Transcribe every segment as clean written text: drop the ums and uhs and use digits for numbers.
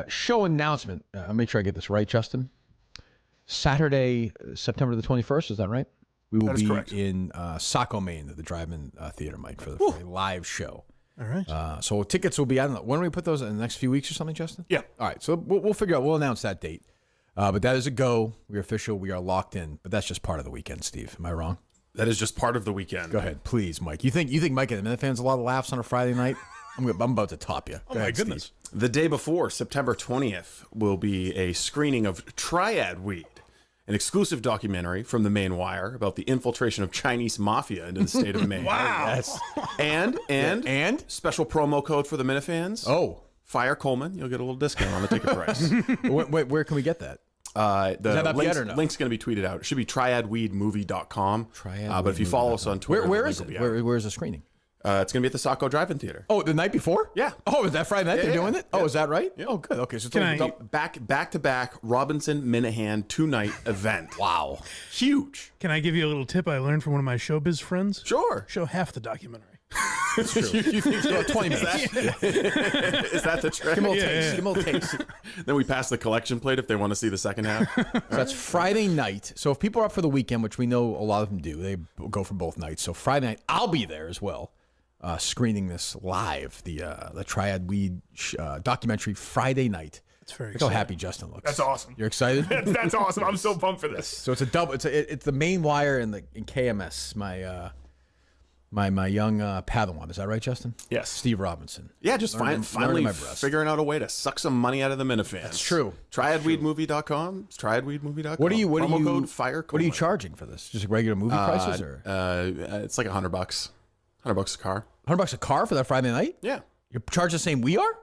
Show announcement. I'll make sure I get this right, Justin. Saturday, September the 21st. Is that right? We will be correct. in Saco, Maine, at the Drive-In Theater, Mike, for a live show. All right. So tickets will be, I don't know, when do we put those in the next few weeks or something, Justin? Yeah. All right. So we'll figure out. We'll announce that date. But that is a go. We're official. We are locked in. But that's just part of the weekend, Steve. Am I wrong? That is just part of the weekend. Go ahead, please, Mike. You think Mike and the Minifans a lot of laughs on a Friday night? I'm about to top you. Oh, my goodness. Steve. The day before, September 20th, will be a screening of Triad Weed, an exclusive documentary from the Maine Wire about the infiltration of Chinese mafia into the state of Maine. Wow. Yes. And special promo code for the Minifans. Oh. Fire Coleman. You'll get a little discount on the ticket price. Where can we get that? The that up yet or no? link's going to be tweeted out. It should be triadweedmovie.com. Triadweedmovie.com. But if you follow us on Twitter, Where the is link it? will be out. Where's the screening? It's going to be at the Saco Drive-In Theater. Oh, the night before? Yeah. Oh, is that Friday night they're doing it? Oh, is that right? Yeah. Oh, good. Okay, so Can I- Back-to-back Robinson Minahan 2-night event. Wow. Huge. Can I give you a little tip I learned from one of my showbiz friends? Sure. Show half the documentary. That's true. you think so? 20 minutes. Is that the trick? Give them a little Yeah, taste. yeah. Give them a little taste. Then we pass the collection plate if they want to see the second half. So that's Friday night. So if people are up for the weekend, which we know a lot of them do, they go for both nights. So Friday night, I'll be there as well, screening this live, the Triad Weed documentary Friday night. That's very Look how exciting. happy Justin looks. That's awesome. You're excited? That's awesome. I'm so pumped for this. So it's a double. It's the Maine Wire and KMS. My young Padawan. Is that right, Justin? Yes. Steve Robinson. Yeah, just Learning finally my breast. figuring out a way to suck some money out of the Minifans. That's true. Triadweedmovie.com. It's triadweedmovie.com. What are you? Promo code FIRE. What are you charging for this? Just regular movie prices, or It's like $100. $100 a car. $100 a car for that Friday night? Yeah. You're charging the same we are?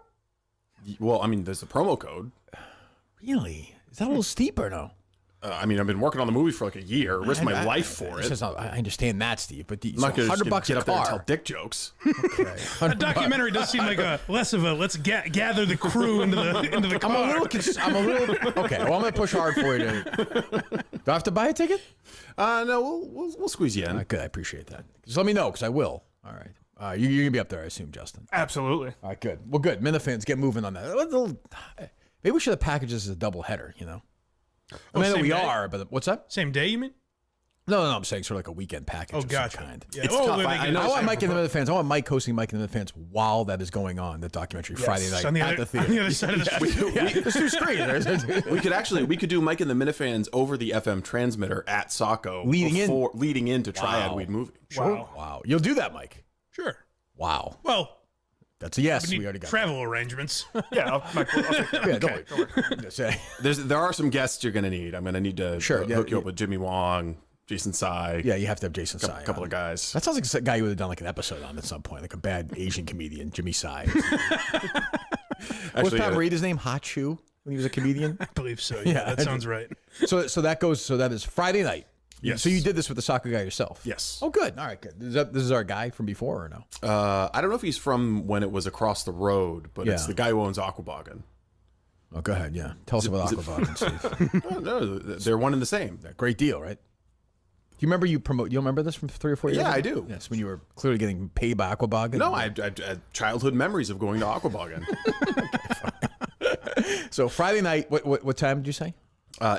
Well, I mean, there's the promo code. Really? Is that a little steep or no? I mean, I've been working on the movie for like a year. Risked my life for it. I understand that, Steve, but I'm not going to $100 get a up there and car. tell dick jokes. A documentary does seem like less of a let's gather the crew into the car. I'm a little. Okay, well, I'm going to push hard for you. Do I have to buy a ticket? No, we'll squeeze you in. All right, good. I appreciate that. Just let me know, because I will. All right. You're going to be up there, I assume, Justin. Absolutely. All right, good. Well, good. Minifans, get moving on that. Maybe we should have packaged this as a double header, you know? I mean, I know same we day? are, but what's that? Same day, you mean? No, I'm saying sort of like a weekend package of gotcha. some kind. Yeah. It's tough. I know I want Mike and the Minifans. I want Mike hosting Mike and the Minifans while that is going on, the documentary Friday night On the, at other, the theater. on the other side of the street. There's two screens. We could do Mike and the Minifans over the FM transmitter at Saco leading into Triad Weed Movie. Wow. Wow. You'll do that, Mike. Sure. Wow. Well, That's a yes. we We need already got travel arrangements. Yeah, I'll take that. that. Yeah, don't worry. There are some guests you're going to need. I'm going to need to hook you up with Jimmy Wong, Jason Tsai. Yeah, you have to have Jason Tsai. A couple on. of guys. That sounds like a guy you would have done like an episode on at some point, like a bad Asian comedian, Jimmy Tsai. What's Pat Reed his name? Hot Shoe when he was a comedian? I believe so. Yeah, that sounds right. So that is Friday night. Yes. So you did this with the soccer guy yourself? Yes. Oh, good. All right, good. This is our guy from before or no? I don't know if he's from when it was across the road, but it's Yeah. the guy who owns Aquaboggin. Oh, go ahead. Yeah. Tell us about Aquaboggin, Steve. Oh, no, they're one and the same. Great deal, right? Do you remember you remember this from 3 or 4 years ago? Yeah, I do. Yes, when you were clearly getting paid by Aquaboggin. No, I had childhood memories of going to Aquaboggin. So Friday night, what time did you say?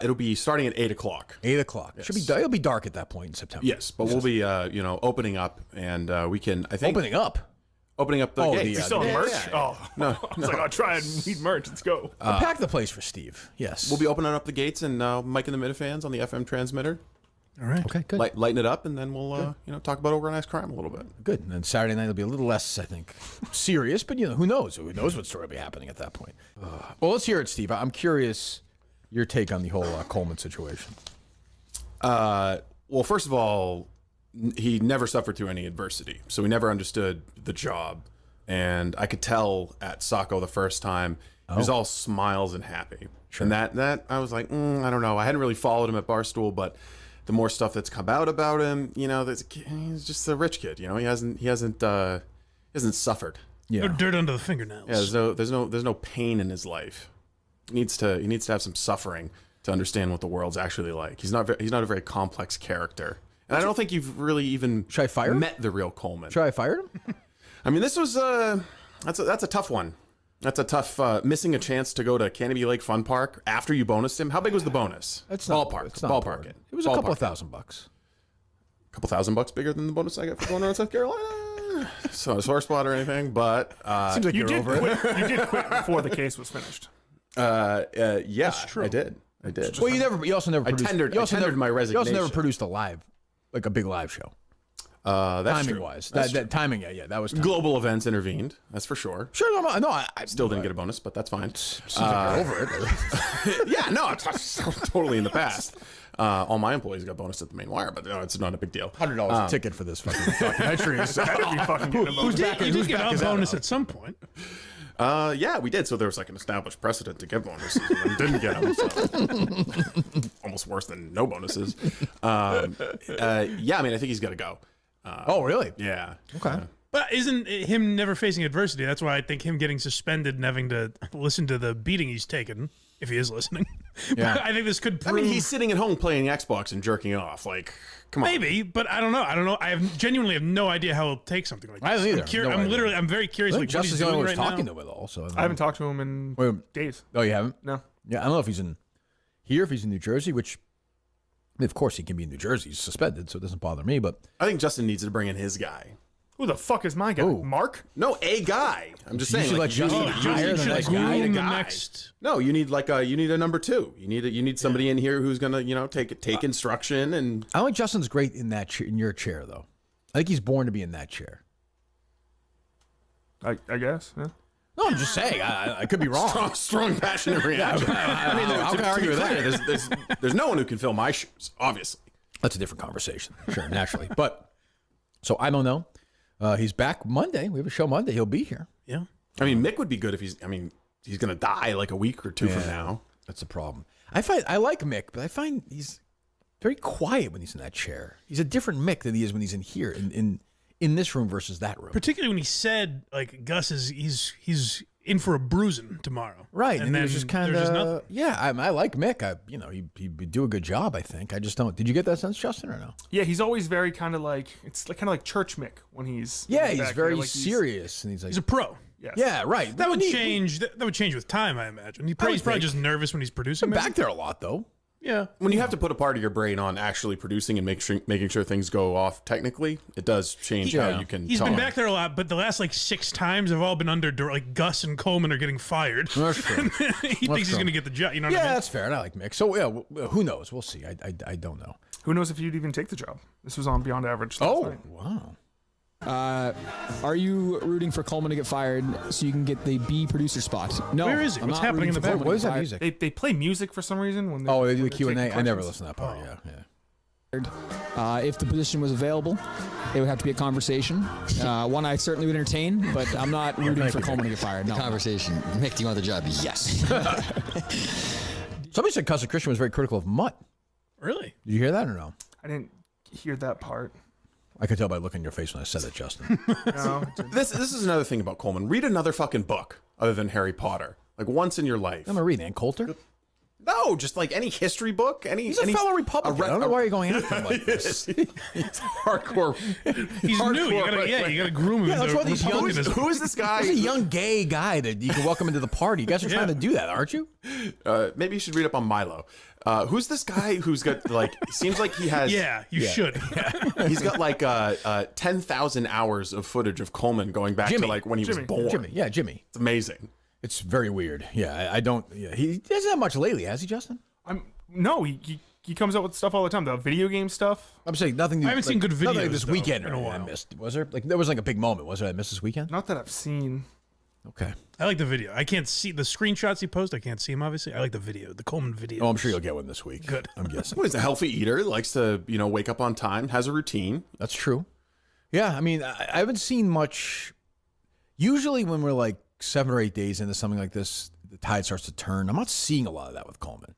It'll be starting at 8 o'clock. 8 o'clock. Yes. It'll be dark at that point in September. Yes, but we'll be opening up, and we can opening up the gates. You selling merch? Oh, No, I was like, I'll try and need merch. Let's go. Pack the place for Steve. Yes. We'll be opening up the gates, and Mike and the Minifans on the FM transmitter. All right. Okay, good. Lighten it up, and then we'll talk about organized crime a little bit. Good. And then Saturday night will be a little less, I think, serious, but who knows? Who knows what story will be happening at that point? Well, let's hear it, Steve. I'm curious your take on the whole Coleman situation. Well, first of all, he never suffered through any adversity, so he never understood the job. And I could tell at Saco the first time, he was all smiles and happy. Sure. And that I was like, I don't know. I hadn't really followed him at Barstool, but the more stuff that's come out about him, he's just a rich kid. He hasn't suffered. Yeah. No dirt under the fingernails. Yeah, there's no pain in his life. He needs to have some suffering to understand what the world's actually like. He's not a very complex character, and I don't think you've really even him? met the real Coleman. Should I fire him? I mean, this was that's a tough one. That's a tough missing a chance to go to Canopy Lake Fun Park after you bonused him. How big was the bonus? It's ballpark. It's not Ballpark important. it. It was a couple of $1,000. A couple $1,000 bigger than the bonus I got for going around South Carolina. So a sore spot or anything, but Seems like You you're did over it. quit. You did quit before the case was finished. yeah, true. I did. Well, you also never produced. tendered- you also I tendered never, my You also never resignation. produced a big live show. That's Timing true. wise, That's that timing, yeah, that was timing. Global events intervened. That's for sure. Sure, no, I Still didn't get a bonus, but that's fine. Seems like you're over it. Yeah, no, it's totally in the past. All my employees got bonus at the main wire, but it's not a big deal. $100 a ticket for this fucking documentary. Had to be fucking getting a bonus. You did get a bonus at some point. Yeah, we did. So there was like an established precedent to get bonuses, and didn't get them. So. Almost worse than no bonuses. Yeah, I mean, I think he's got to go. Oh, really? Yeah. Okay. But isn't him never facing adversity? That's why I think him getting suspended and having to listen to the beating he's taken, if he is listening. Yeah. But I think this could prove. I mean, he's sitting at home playing Xbox and jerking off. Like, come on. Maybe, but I don't know. I genuinely have no idea how he'll take something like this. I don't either. No idea. I'm very curious. I Like, think what he's Justin's the only doing one who's right talking now. to it all. So I haven't talked to him in Wait, days. Oh, you haven't? No. Yeah, I don't know if he's in here, if he's in New Jersey, which, I mean, of course, he can be in New Jersey. He's suspended, so it doesn't bother me. But I think Justin needs to bring in his guy. Who the fuck is my guy? Who? Mark? No, a guy. I'm just saying. should let you Justin need- hire you the should next groom guy. a Groom the guy. next. No, you need a number two. You need somebody in here who's gonna take instruction and. I don't think Justin's great in that in your chair, though. I think he's born to be in that chair. I guess. Yeah. No, I'm just saying. I could be wrong. Strong passionate reaction. I mean, how can I argue with that? There's no one who can fill my shoes, obviously. That's a different conversation. Sure, naturally. But, so I don't know. He's back Monday. We have a show Monday. He'll be here. Yeah. I mean, Mick would be good if he's going to die like a week or two from now. That's the problem. I like Mick, but I find he's very quiet when he's in that chair. He's a different Mick than he is when he's in here, in this room versus that room. Particularly when he said, like, Gus is he's in for a bruising tomorrow. Right, and he then was just kind there's of nothing. yeah. I like Mick. He'd do a good job. I think. I just don't. Did you get that sense, Justin, or no? Yeah, he's always very kind of like church Mick when he's Yeah, back he's there, very like serious, and he's like, He's a pro. yes. yeah, right. That would When he- change. That would change with time, I imagine. He's probably think. just nervous when he's producing. Been maybe? back there a lot though. Yeah. When you have to put a part of your brain on actually producing and making sure things go off technically, it does change how you can. He's talk. been back there a lot, but the last like 6 times have all been under like Gus and Coleman are getting fired. That's true. He thinks he's true. going to get the job. You know what Yeah, I mean? that's fair. And I like Mick. So yeah, who knows? We'll see. I don't know. Who knows if you'd even take the job? This was on Beyond Average. last night. Wow. Are you rooting for Coleman to get fired so you can get the B producer spot? No. Where is he? I'm What's not happening rooting in the for Coleman? What is that Coleman music? They play music for some reason when Oh, they do when the they're Q&A. taking I never questions. listened to that part. Yeah. If the position was available, it would have to be a conversation. One I certainly would entertain, but I'm not rooting for Coleman to get fired. No. Conversation. Mick, do you want the job? Yes. Somebody said Cousin Christian was very critical of Mutt. Really? Did you hear that or no? I didn't hear that part. I could tell by looking in your face when I said it, Justin. No, it didn't. This is another thing about Coleman. Read another fucking book other than Harry Potter, like once in your life. I'm gonna read Ann Coulter. No, just like any history book. He's a fellow Republican. I don't know why you're going after him like this. hardcore. He's hardcore, new. You got to groom him. Yeah, that's into why these young- Republicanism. Who is this guy? He's a young gay guy that you can welcome into the party. You guys are trying to do that, aren't you? Maybe you should read up on Milo. Who's this guy who's got like? Seems like he has. Yeah, you should. He's got like 10,000 hours of footage of Coleman going back Jimmy. to like when he was born. Jimmy. Yeah, Jimmy. It's amazing. It's very weird. Yeah, I don't. Yeah, he hasn't had much lately, has he, Justin? No, he comes out with stuff all the time. The video game stuff. I'm saying nothing. I haven't seen good nothing like videos, this though, weekend. in a I while. missed. Was there like there was like a big moment? Was there I missed this weekend? Not that I've seen. Okay. I like the video. I can't see the screenshots he posts. I can't see him, obviously. I like the video, the Coleman video. Oh, I'm sure you'll get one this week. Good. I'm guessing. What is a healthy eater? Likes to wake up on time. Has a routine. That's true. Yeah, I mean, I haven't seen much. Usually, when we're like 7 or 8 days into something like this, the tide starts to turn. I'm not seeing a lot of that with Coleman.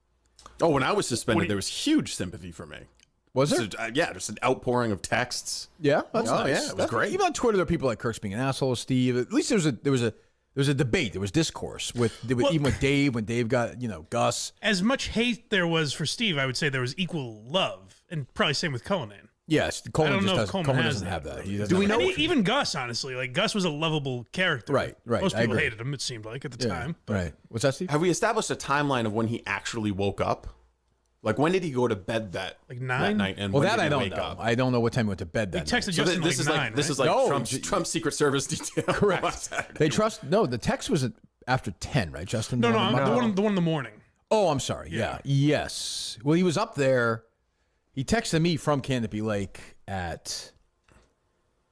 Oh, when I was suspended, there was huge sympathy for me. Was there? Yeah, just an outpouring of texts. Yeah, that's Oh, nice. yeah, it was great. Even on Twitter, there are people like Kirk's being an asshole, Steve. At least there was a debate. There was discourse even with Dave when Dave got Gus. As much hate there was for Steve, I would say there was equal love, and probably same with Conan. Yes, Coleman don't just know if doesn't. Coleman Coleman has doesn't that. have that. He doesn't Do we have know- that. Even Gus, honestly, like Gus was a lovable character. Right, Most I people agree. hated him. It seemed like at the Yeah, time. right. What's that, Steve? Have we established a timeline of when he actually woke up? Like, when did he go to bed that, Like that 9? night? And Well, when that did he I don't wake know. up? I don't know what time he went to bed He that texted night. So Justin this is like like 9, this right? is like No, Trump's Secret Service detail. Correct. They trust. No, the text was after 10, right, Justin? No, The no, one- I'm- the one in the morning. Oh, I'm sorry. Yeah. Yes. Well, he was up there. He texted me from Canopy Lake at.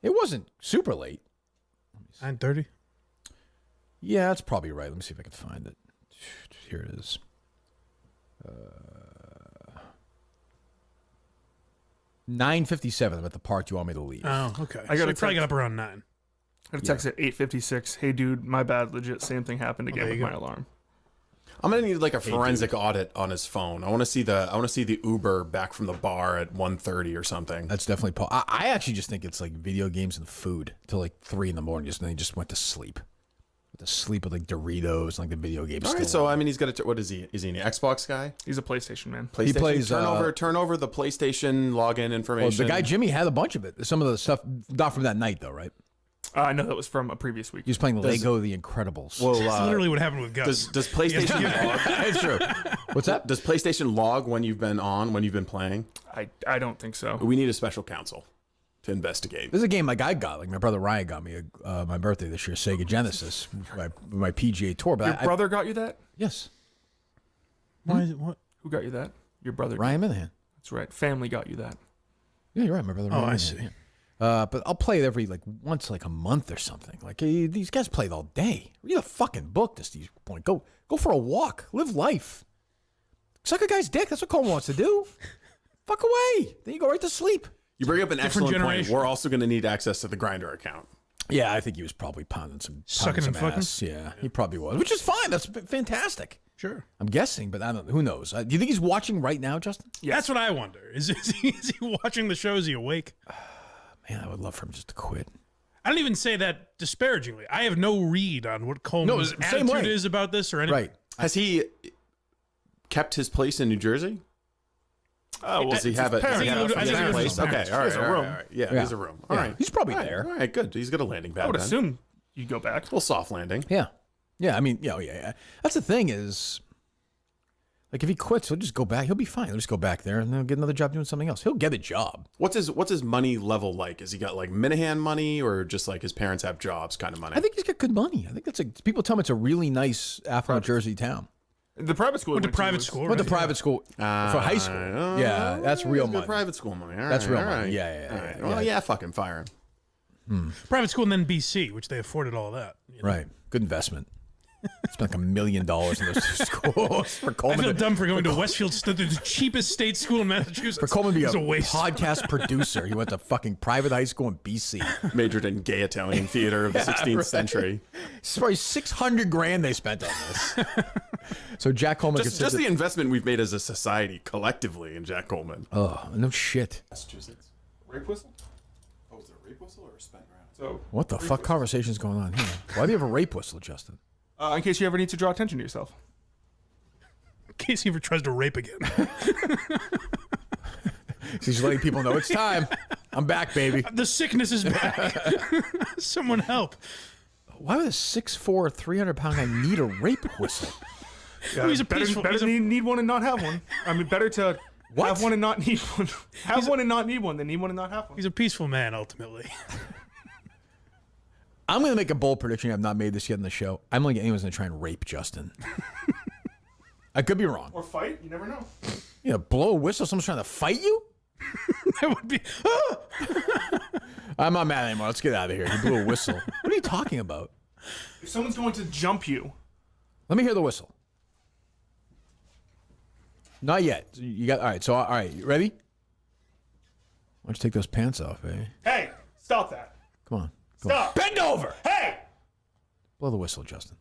It wasn't super late. 9:30. Yeah, that's probably right. Let me see if I can find it. Here it is. 9:57. I'm at the park. Do you want me to leave? Oh, okay. I got so a he probably got text. up around 9. I got a text at 8:56. Hey, dude, my bad. Legit, same thing happened again there with you my go. alarm. I'm gonna need like a forensic audit on his phone. I want to see the Uber back from the bar at 1:30 or something. That's definitely Paul. I actually just think it's like video games and food till like 3 in the morning. Just then he just went to sleep. Went to sleep with like Doritos and like the video games. All right, so I mean, he's got a what is he? Is he an Xbox guy? He's a PlayStation man. PlayStation. plays, turn over the PlayStation login well, information. the guy Jimmy had a bunch of it. Some of the stuff not from that night though, right? I know that was from a previous week. He was playing Lego The Incredibles. Well, That's literally what happened with Gus. does PlayStation log? It's true. What's that? Does PlayStation log when you've been playing? I don't think so. We need a special counsel to investigate. This is a game like I got. Like my brother Ryan got me my birthday this year, Sega Genesis, my PGA Tour. But Your brother got you that? yes, Why is it what? Who got you that? Your brother. Ryan Minahan. That's right. Family got you that. Yeah, you're right. My brother. Oh, Ryan I Minahan, see. yeah. But I'll play it every once a month or something. Like these guys play it all day. Read a fucking book to Steve's point. Go for a walk. Live life. Suck a guy's dick. That's what Coleman wants to do. Fuck away. Then you go right to sleep. You bring up an excellent point. generation. We're also going to need access to the Grindr account. Yeah, I think he was probably pounding Sucking and fucking? ass. Yeah, he probably was, which is fine. That's fantastic. Sure. I'm guessing, but I don't. Who knows? Do you think he's watching right now, Justin? That's what I wonder. Is he watching the show? Is he awake? Man, I would love for him just to quit. I don't even say that disparagingly. I have no read on what Coleman's same attitude way. is about this or anything. Right. Has he kept his place in New Jersey? Oh, well, Does he have a parents. I think he lives place? with his Okay, parents. all right, He has a all right, room. all right. Yeah, Yeah. he's a room. All Yeah, right, he's probably All right, there. All right, good. He's got a landing pad. I would then. assume you go back. A little soft landing. Yeah. Yeah. I mean, yeah. That's the thing is, like, if he quits, he'll just go back. He'll be fine. He'll just go back there and then get another job doing something else. He'll get a job. What's his money level like? Has he got like Minahan money or just like his parents have jobs kind of money? I think he's got good money. I think people tell him it's a really nice affluent Jersey town. The private school. Went to he went private was- school. Went to right? private school for high school. Yeah, that's real he's got money. private school money. All That's right, real all money. right. Yeah. All right. Well, yeah, fucking fire him. Private school and then BC, which they afforded all of that. you know? Right. Good investment. Spent like $1 million in those two schools for I Coleman. feel dumb for going to Westfield, the cheapest state school in Massachusetts. For Coleman to be It was a, a waste. podcast producer. He went to fucking private high school in BC. Majored in gay Italian theater of the 16th century. It's probably $600,000 they spent on this. So Jack Coleman Just the investment we've made as a society collectively in Jack Coleman. Oh, no shit. Massachusetts. Rape whistle. Oh, is it a rape whistle or a spent round? So, What the fuck conversation's going on here? Why do you have a rape whistle, Justin? in case you ever need to draw attention to yourself. In case he ever tries to rape again. He's letting people know it's time. I'm back, baby. The sickness is back. Someone help. Why would a 6'4", 300-pound guy need a rape whistle? He's a better peaceful- better he's a- need one and not have one. I mean, better to What? have one and not need one. Have one and not need one than need one and not have one. He's a peaceful man, ultimately. I'm going to make a bold prediction. I've not made this yet in the show. I don't think anyone's going to try and rape Justin. I could be wrong. Or fight. You never know. You know, blow a whistle, someone's trying to fight you? That would be. I'm not mad anymore. Let's get out of here. You blew a whistle. What are you talking about? If someone's going to jump you, Let me hear the whistle. Not yet. You got all right. So all right, you ready? Why don't you take those pants off, eh? hey, stop that. Come on. Stop. Bend over. Hey. Blow the whistle, Justin.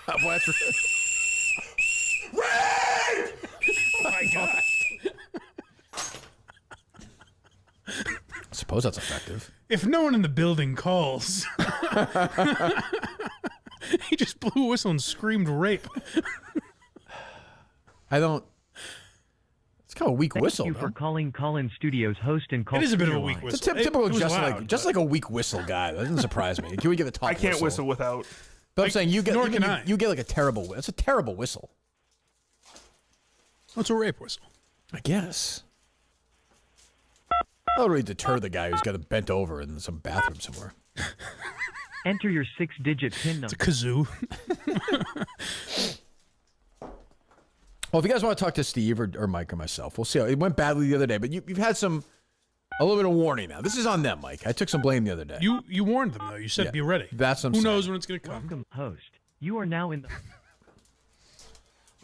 Boy, that's Rape! Oh my God. I suppose that's effective. If no one in the building calls, he just blew a whistle and screamed rape. I don't. It's kind of a weak whistle. Thank you for No? calling Call-In Studios host and call. It is a bit of a weak It's whistle. a typical It was just loud, like a weak whistle guy. That doesn't surprise me. Can we get a top? I can't whistle without. But I'm saying you get nor can I. you get like a terrible. It's a terrible whistle. What's a rape whistle? I guess. That'll really deter the guy who's got him bent over in some bathroom somewhere. Enter your 6-digit PIN number. Kazoo. Well, if you guys want to talk to Steve or Mike or myself, we'll see. It went badly the other day, but you've had a little bit of warning now. This is on them, Mike. I took some blame the other day. You warned them though. You said Yeah. be ready. That's what I'm Who saying. knows when it's gonna come? Welcome, host. You are now in the.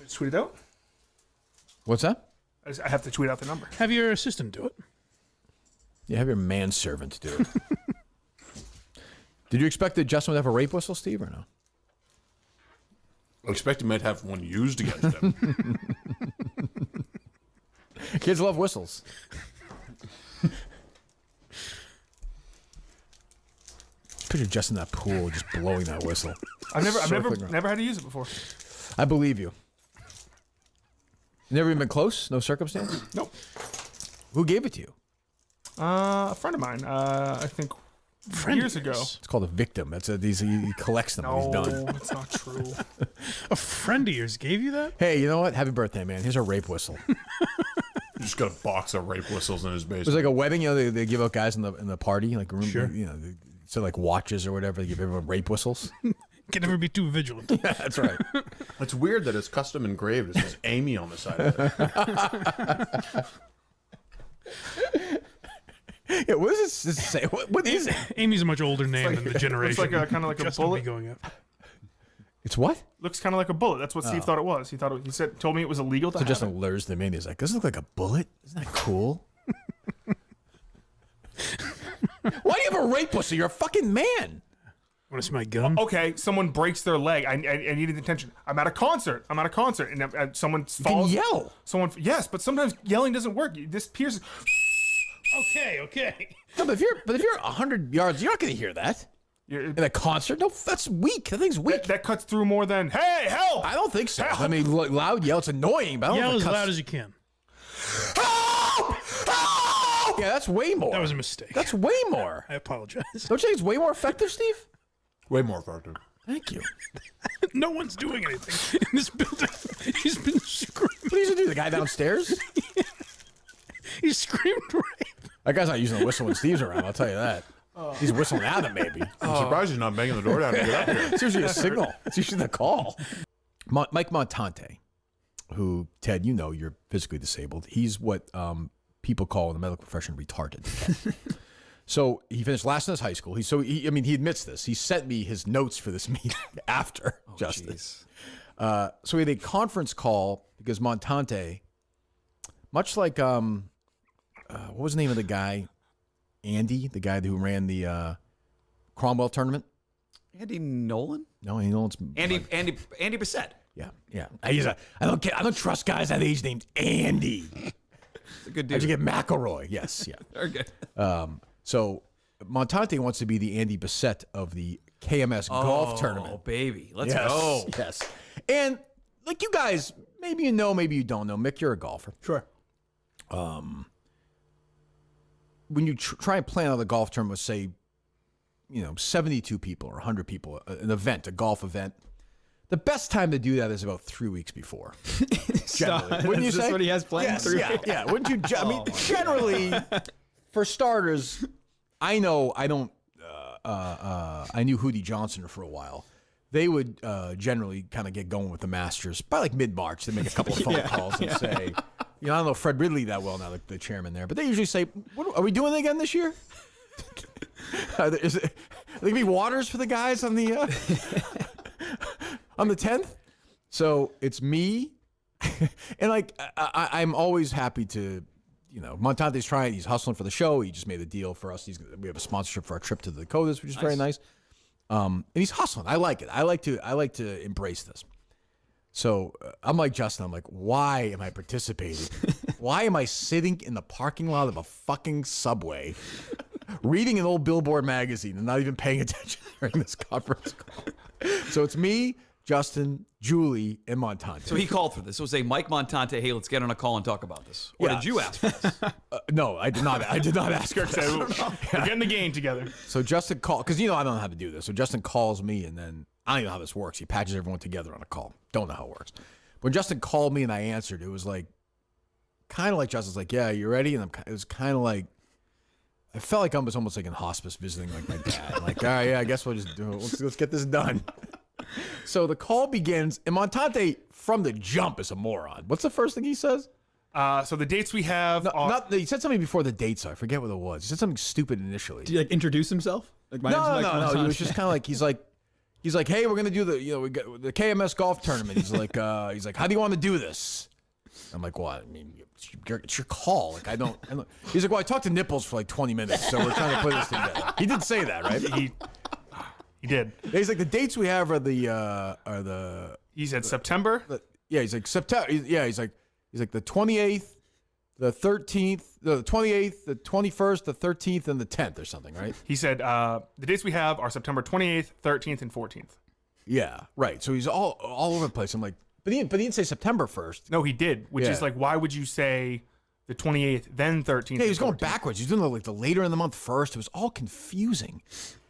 Tweet it out. What's that? I have to tweet out the number. Have your assistant do it. You have your manservant do it. Did you expect that Justin would have a rape whistle, Steve, or no? I expect he might have one used against him. Kids love whistles. Picture Justin in that pool just blowing that whistle. I've Circling around. never had to use it before. I believe you. Never even been close? No circumstance? Nope. Who gave it to you? A friend of mine. I think years ago. It's called a victim. He collects them when he's No, done. it's not true. A friend of yours gave you that? Hey, you know what? Happy birthday, man. Here's a rape whistle. It He's just got a box of rape whistles in his basement. was like a wedding, you know, they give out guys in the party, like room, Sure. you know, so like watches or whatever, they give everyone rape whistles. Can never be too vigilant. Yeah, that's right. It's weird that it's custom engraved. It says Amy on the side of it. Yeah, what does this say? What is it? Amy's a much older name than the generation. It's like kind of like a Justin will be bullet. going up. It's what? Looks kind of like a bullet. That's what Steve thought it was. He told me it was illegal to So have Justin it. lures them in. He's like, "Does it look like a bullet? Isn't that cool?" Why do you have a rape whistle? You're a fucking man. Want to see my gun? Okay, someone breaks their leg. I needed attention. I'm at a concert, and someone You can falls. yell. Yes, but sometimes yelling doesn't work. This pierces. Okay. No, but if you're 100 yards, you're not going to hear that in a concert. No, that's weak. That thing's weak. That cuts through more than "Hey, help!" I don't think so. Help! I mean, loud yell. It's annoying, but I don't Yell know if as it cuts- loud as you can. Help! Help! Yeah, that's way more. That was a mistake. That's way more. I apologize. Don't you think it's way more effective, Steve? Way more effective. Thank you. No one's doing anything in this building. He's been screaming. What are you gonna do? The guy downstairs? He screamed rape. That guy's not using a whistle when Steve's around. I'll tell you that. He's whistling at him, maybe. I'm surprised he's not banging the door down to get up here. It's usually a signal. It's usually the call. Mike Montante, who, Ted, you know, you're physically disabled. He's what people call in the medical profession retarded. So he finished last in his high school. He admits this. He sent me his notes for this meeting after Justice. So we had a conference call because Montante, much like what was the name of the guy? Andy, the guy who ran the Cromwell tournament. Andy Nolan? No, Andy Nolan's Andy Bissett. Yeah. I don't trust guys that age named Andy. It's a good How'd dude. you get McElroy? Yes, yeah. Very good. So Montante wants to be the Andy Bissett of the KMS golf tournament. Oh, baby. Let's Yes, go. yes. And like you guys, maybe you know, maybe you don't know. Mick, you're a golfer. Sure. When you try and plan out a golf tournament with, say, 72 people or 100 people, an event, a golf event, the best time to do that is about 3 weeks before. Generally. Wouldn't you Is this say? what he has planned? Yes, yeah. Wouldn't you? I mean, generally, for starters, I know I don't. I knew Hootie Johnson for a while. They would generally kind of get going with the Masters by like mid-March. They make a couple of phone calls and say, I don't know Fred Ridley that well now, the chairman there, but they usually say, "Are we doing it again this year?" Is it gonna be waters for the guys on the on the 10th? So it's me, and like I'm always happy to. Montante's trying. He's hustling for the show. He just made a deal for us. We have a sponsorship for our trip to the Dakotas, which is very nice. And he's hustling. I like it. I like to embrace this. So I'm like Justin. I'm like, why am I participating? Why am I sitting in the parking lot of a fucking Subway, reading an old Billboard magazine and not even paying attention during this conference call? So it's me, Justin, Julie, and Montante. So he called for this. So say, Mike Montante, hey, let's get on a call and talk about this. Or Yeah. did you ask for this? No, I did not. I did not ask her. So we're getting the game together. So Justin called, because I don't know how to do this. So Justin calls me, and then I don't even know how this works. He patches everyone together on a call. Don't know how it works. When Justin called me and I answered, it was like, kind of like Justin's like, yeah, you ready? And it was kind of like, I felt like I was almost like in hospice visiting like my dad. Like, all right, yeah, I guess we'll just do it. Let's get this done. So the call begins, and Montante from the jump is a moron. What's the first thing he says? So the dates we have are... He said something before the dates. I forget what it was. He said something stupid initially. Did he like introduce himself? Like my No. name's Mike He Montante. was just kind of like he's like, hey, we're gonna do we got the KMS golf tournament. He's like, how do you want to do this? I'm like, well, I mean, it's your call. Like, I don't. He's like, well, I talked to Nipples for like 20 minutes, so we're trying to put this together. He did say that, right? He did. He's like, the dates we have are the. He said September. Yeah, he's like September. Yeah, he's like the 28th, the 13th, the 28th, the 21st, the 13th, and the 10th or something, right? He said the dates we have are September 28th, 13th, and 14th. Yeah, right. So he's all over the place. I'm like, but he didn't say September 1st. No, he did, which Yeah. is like, why would you say the 28th, then 13th? Yeah, he was and going 14th? backwards. He's doing the later in the month first. It was all confusing.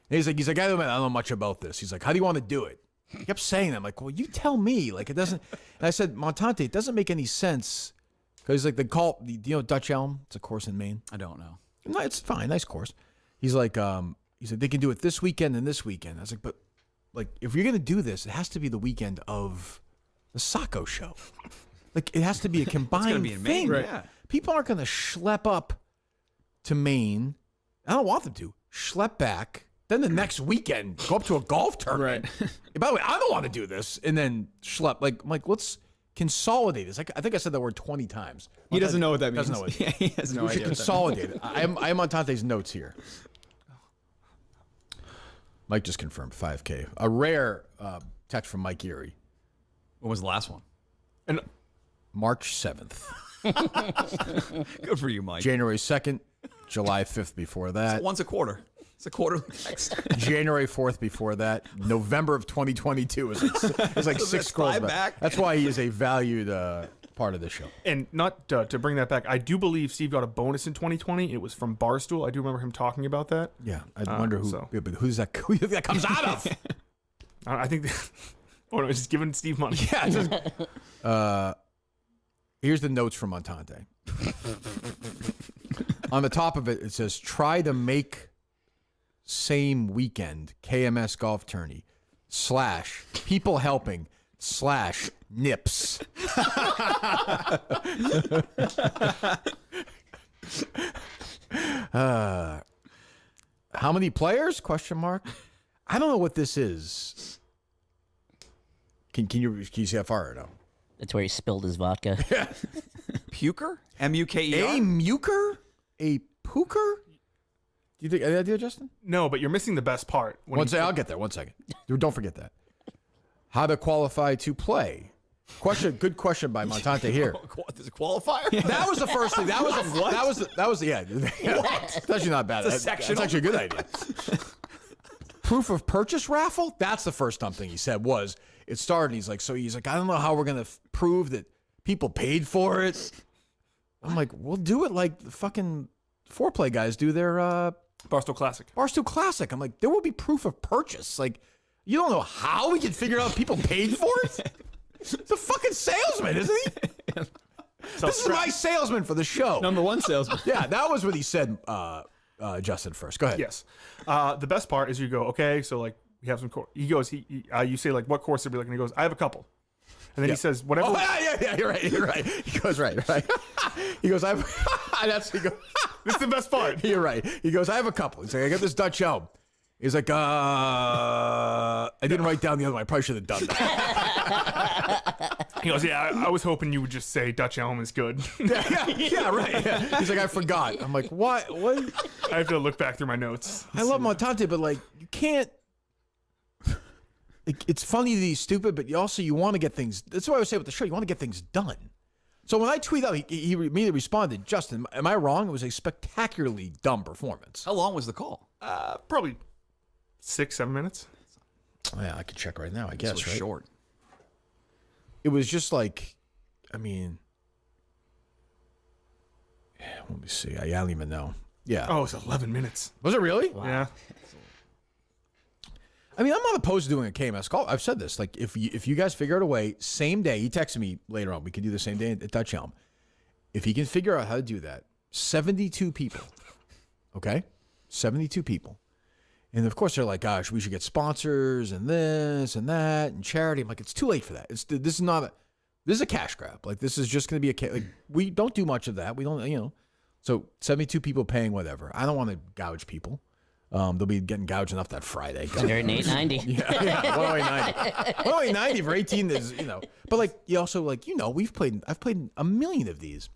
And he's like, I don't know much about this. He's like, how do you want to do it? He kept saying that. I'm like, well, you tell me. Like, it doesn't. And I said, Montante, it doesn't make any sense. Because like do you know Dutch Elm? It's a course in Maine. I don't know. No, it's fine, nice course. He's like, they can do it this weekend and this weekend. I was like, but like, if you're gonna do this, it has to be the weekend of the Sacco show. Like, it has to be a combined be in thing. Maine, right? Yeah. People aren't gonna schlep up to Maine. I don't want them to schlep back. Then the next weekend, go up to a golf tournament. Right. By the way, I don't want to do this and then schlep. Like, let's consolidate this. I think I said that word 20 times. He doesn't know what that means. Doesn't know what Yeah, he has no we idea. should what that consolidate it. I am Montante's notes here. Mike just confirmed 5K. A rare text from Mike Erie. What was the last one? And March 7th. Good for you, Mike. January 2nd. July 5th before that. Once a quarter. It's a quarterly text. January 4th before that. November of 2022 is like So 6 that's scrolls 5 back. back. That's why he is a valued part of the show. And not to bring that back, I do believe Steve got a bonus in 2020. It was from Barstool. I do remember him talking about that. Yeah, I wonder who. so- Yeah, but who's that? Who that comes out of? I think. Oh no, it's just giving Steve money. Yeah. It's just, here's the notes from Montante. On the top of it, it says, try to make same weekend KMS golf tourney / people helping / nips. How many players? Question mark. I don't know what this is. Can you see how far or no? That's where he spilled his vodka. Puker? M-U-K-E-R? A muker? A pooker? Do you think any idea, Justin? No, but you're missing the best part. When One he- second, I'll get there. 1 second. Don't forget that. How to qualify to play? Good question by Montante here. There's a qualifier? That was the first thing. That was yeah. It's actually not bad. It's a That's sectional. actually a good idea. Proof of purchase raffle? That's the first dumb thing he said was it started. He's like, I don't know how we're gonna prove that people paid for it. I'm like, we'll do it like the fucking foreplay guys do their Barstool Classic. Barstool Classic. I'm like, there will be proof of purchase. Like, you don't know how we can figure out if people paid for it? It's a fucking salesman, isn't he? This is my salesman for the show. Number one salesman. Yeah, that was what he said, Justin, first. Go ahead. Yes. The best part is you go, okay, so like we have some. He goes, you say like, what course are we looking? He goes, I have a couple. And then he says, whatever. Oh, yeah, you're right. He goes, right. He goes, he goes, This is the best part. you're right. He goes, I have a couple. He's like, I got this Dutch Elm. He's like, I didn't write down the other one. I probably should have done that. He goes, yeah, I was hoping you would just say Dutch Elm is good. yeah, right. Yeah. He's like, I forgot. I'm like, what? I have to look back through my notes. I love Montante, but like, you can't. It's funny that he's stupid, but you want to get things. That's what I would say with the show. You want to get things done. So when I tweet out, he immediately responded, Justin, am I wrong? It was a spectacularly dumb performance. How long was the call? Probably 6-7 minutes. Yeah, I could check right now, I This guess, was right? short. it was just like, I mean, let me see. I don't even know. Yeah. Oh, it's 11 minutes. Was it really? Yeah. I mean, I'm not opposed to doing a KMS call. I've said this. Like, if you guys figure out a way, same day, he texted me later on, we could do the same day at Dutch Elm. If he can figure out how to do that, 72 people, okay? 72 people. And, of course, they're like, gosh, we should get sponsors and this and that and charity. I'm like, it's too late for that. This is a cash grab. Like, this is just going to be like, we don't do much of that. We don't, So 72 people paying whatever. I don't want to gouge people. They'll be getting gouged enough that Friday. They're at $8.90. Yeah, 108.90 for 18 is, But like you also I've played a million of these.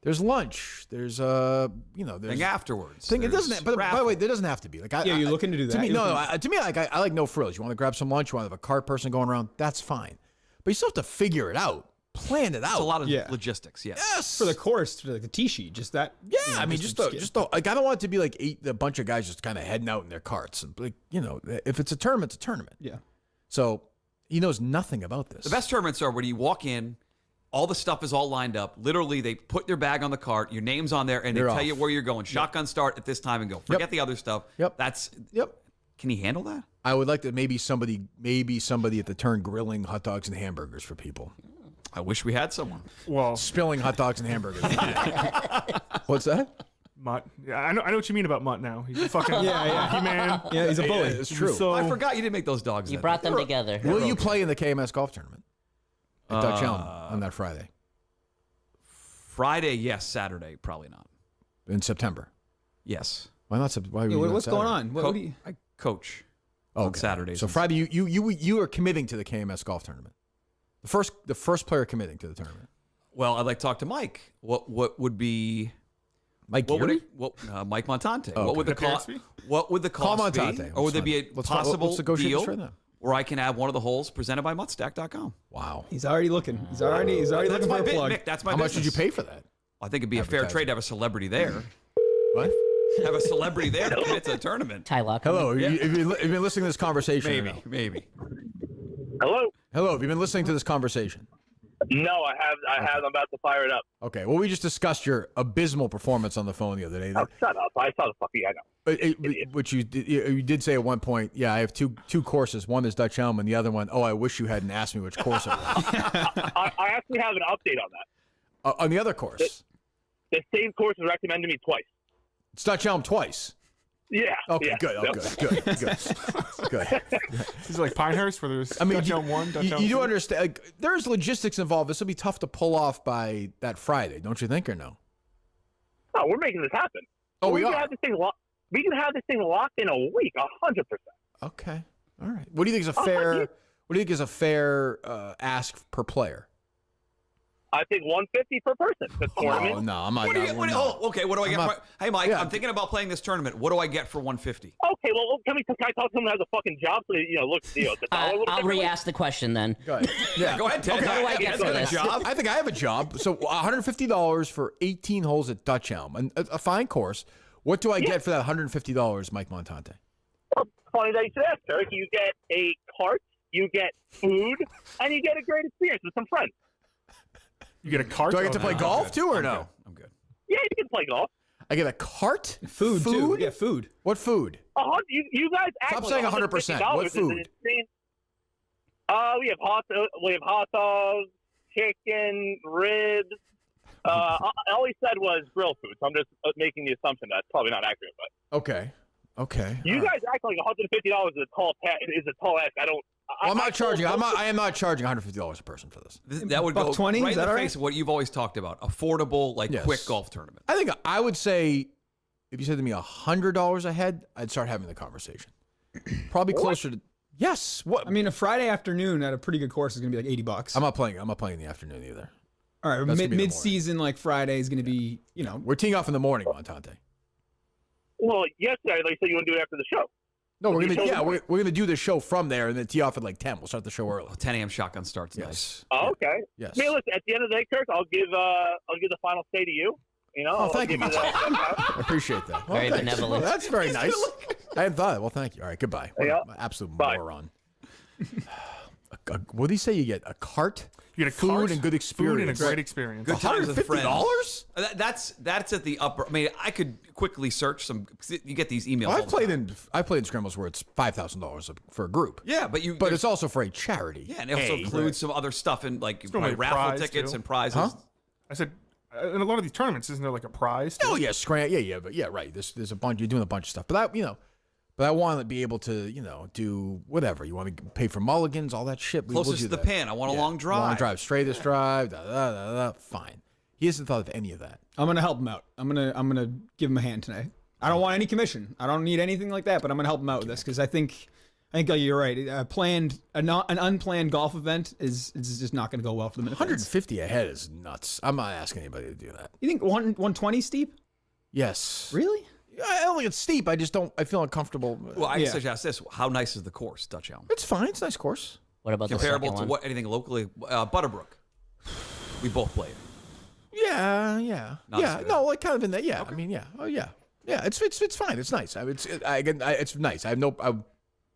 There's lunch. There's there's Thing afterwards. Thing it doesn't. But by the way, there doesn't have to be like. You're looking to do that. To me, like I like no frills. You want to grab some lunch. You want to have a cart person going around. That's fine. But you still have to figure it out. Plan it out. It's a lot of logistics, Yes. For the course, for like the tee sheet, just that. Yeah, I mean, just like I don't want it to be like a bunch of guys just kind of heading out in their carts. And like, if it's a tournament, it's a tournament. Yeah. So he knows nothing about this. The best tournaments are when you walk in, all the stuff is all lined up. Literally, they put their bag on the cart, your name's on there, and they tell you where you're going. Shotgun start at this time and go. Forget the other stuff. Yep. Yep. Can he handle that? I would like to maybe somebody at the turn grilling hot dogs and hamburgers for people. I wish we had someone. Well, spilling hot dogs and hamburgers. What's that? Mutt. Yeah, I know what you mean about Mutt now. He's a fucking he man. Yeah, he's a bully. It's true. So, I forgot you didn't make those dogs. You brought them together. Will you play in the KMS golf tournament at Dutch Elm on that Friday? Friday, yes. Saturday, probably not. In September? Yes. Why not? What's going on? I coach on Okay. Saturdays. So Friday, you are committing to the KMS golf tournament. The first player committing to the tournament. Well, I'd like to talk to Mike. What would be Mike what would Geary? Mike Montante? Oh, What would the okay. cost? What would the Call cost be? Montante. Or would there be a possible let's negotiate this deal right now. where I can have one of the holes presented by Muttstack.com? Wow. He's already looking. He's already That's looking my for a bit, plug. Mick. That's my How much did you business. pay for that? I think it'd be a fair trade to have a celebrity there. What? Have a celebrity there to commit to the tournament. Ty Lock. Hello. Have you been listening to this conversation? or no? Maybe. Hello? Hello. Have you been listening to this conversation? No, I have. I'm about to fire it up. Okay. Well, we just discussed your abysmal performance on the phone the other day. Oh, shut up. I saw the fucking I know. Which you did say at one point. Yeah, I have two courses. One is Dutch Elm, and the other one. Oh, I wish you hadn't asked me which course it was. I actually have an update on that. On the other course, The same course was recommended to me twice. it's Dutch Elm twice. Yeah. Okay, yeah. good. Oh, good. Is it like Pinehurst where there's Dutch Elm 1, Dutch Elm you 2? do understand. Like, there's logistics involved. This will be tough to pull off by that Friday, don't you think, or no? Oh, we're making this happen. Oh, we can are. have this thing we can have this thing locked in a week, 100%. Okay. All right. What do you think is a fair? What do you think is a fair ask per player? I think $150 per person. The tournament. Oh no, I'm not. What do I get? not- Hey, Mike, Yeah. I'm thinking about playing this tournament. What do I get for 150? Okay, well, can I talk to someone who has a fucking job so look, the dollar a little I'll differently? re-ask the question then. Go ahead. Yeah. Go ahead, Ted. What do I get for this? I think I have a job. So $150 for 18 holes at Dutch Elm, and a fine course. What do I get for that $150, Mike Montante? Well, funny that you should ask, Eric. You get a cart, you get food, and you get a great experience with some friends. You get a cart. Do I get to play golf too, or no? I'm good. Yeah, you can play golf. I get a cart. Food too. Yeah, food. What food? You guys act Stop like saying 100%. $150 What is food? insane. We have hot dogs, chicken, ribs. All he said was grill food, so I'm just making the assumption that's probably not accurate. But Okay. you guys act like $150 is a tall ask. I don't. Well, I'm not charging. I am not charging $150 a person for this. That would go $120? right Is in that the all face right? of what you've always talked about. Affordable, Yes. quick golf tournament. I think I would say, if you said to me $100 a head, I'd start having the conversation. Probably closer to yes. What? I mean, a Friday afternoon at a pretty good course is going to be like $80. I'm not playing in the afternoon either. All right, That's gonna be the mid-season like Friday is going to be, We're teeing off in the morning, Montante. Well, yesterday they said you want to do it after the show. No, we're You gonna told me. we're gonna do the show from there and then tee off at like 10. We'll start the show early. 10 a.m. shotgun starts. Nice. Yes. Oh, okay. Yes. Hey, listen. At the end of the day, Kirk, I'll give the final say to you. Oh, thank you, I'll give I appreciate that. Well, Very thanks. benevolent. Well, that's very nice. I hadn't thought of it. Well, thank you. All right, goodbye. Yeah. Absolute Bye. moron. what do you say? You get a cart, You get a food cart, and good experience. Food and a great experience. Good times with friends. $150? That's at the upper. I mean, I could quickly search some. You get these emails. Well, all the time. I've played in scrambles where it's $5,000 for a group. Yeah, but it's also for a charity. Yeah, and it also includes some other stuff in like you normally buy a raffle prize, tickets too. and prizes. Huh? I said, in a lot of these tournaments, isn't there like a prize? too? Oh yeah, right. There's a bunch. You're doing a bunch of stuff, but I want to be able to do whatever you want to pay for mulligans, all that shit. We'll Closest do to the that. pin. I want a long drive. Long drive, straightest drive. Fine. He hasn't thought of any of that. I'm gonna help him out. I'm gonna give him a hand tonight. I don't want any commission. I don't need anything like that. But I'm gonna help him out with this because I think you're right. An unplanned golf event is just not gonna go well for the Minute fans. 150 ahead is nuts. I'm not asking anybody to do that. You think 120 steep? Yes. Really? I don't think it's steep. I just don't. I feel uncomfortable. Well, I suggest this: how nice is the course, Dutch Elm? It's fine. It's a nice course. What about Comparable the to second what anything locally? Butterbrook. We both played. Yeah. Not Yeah. as good. No, like kind of in that. Yeah. I mean, yeah. Oh, yeah. Yeah. It's fine. It's nice. It's nice. I'm fine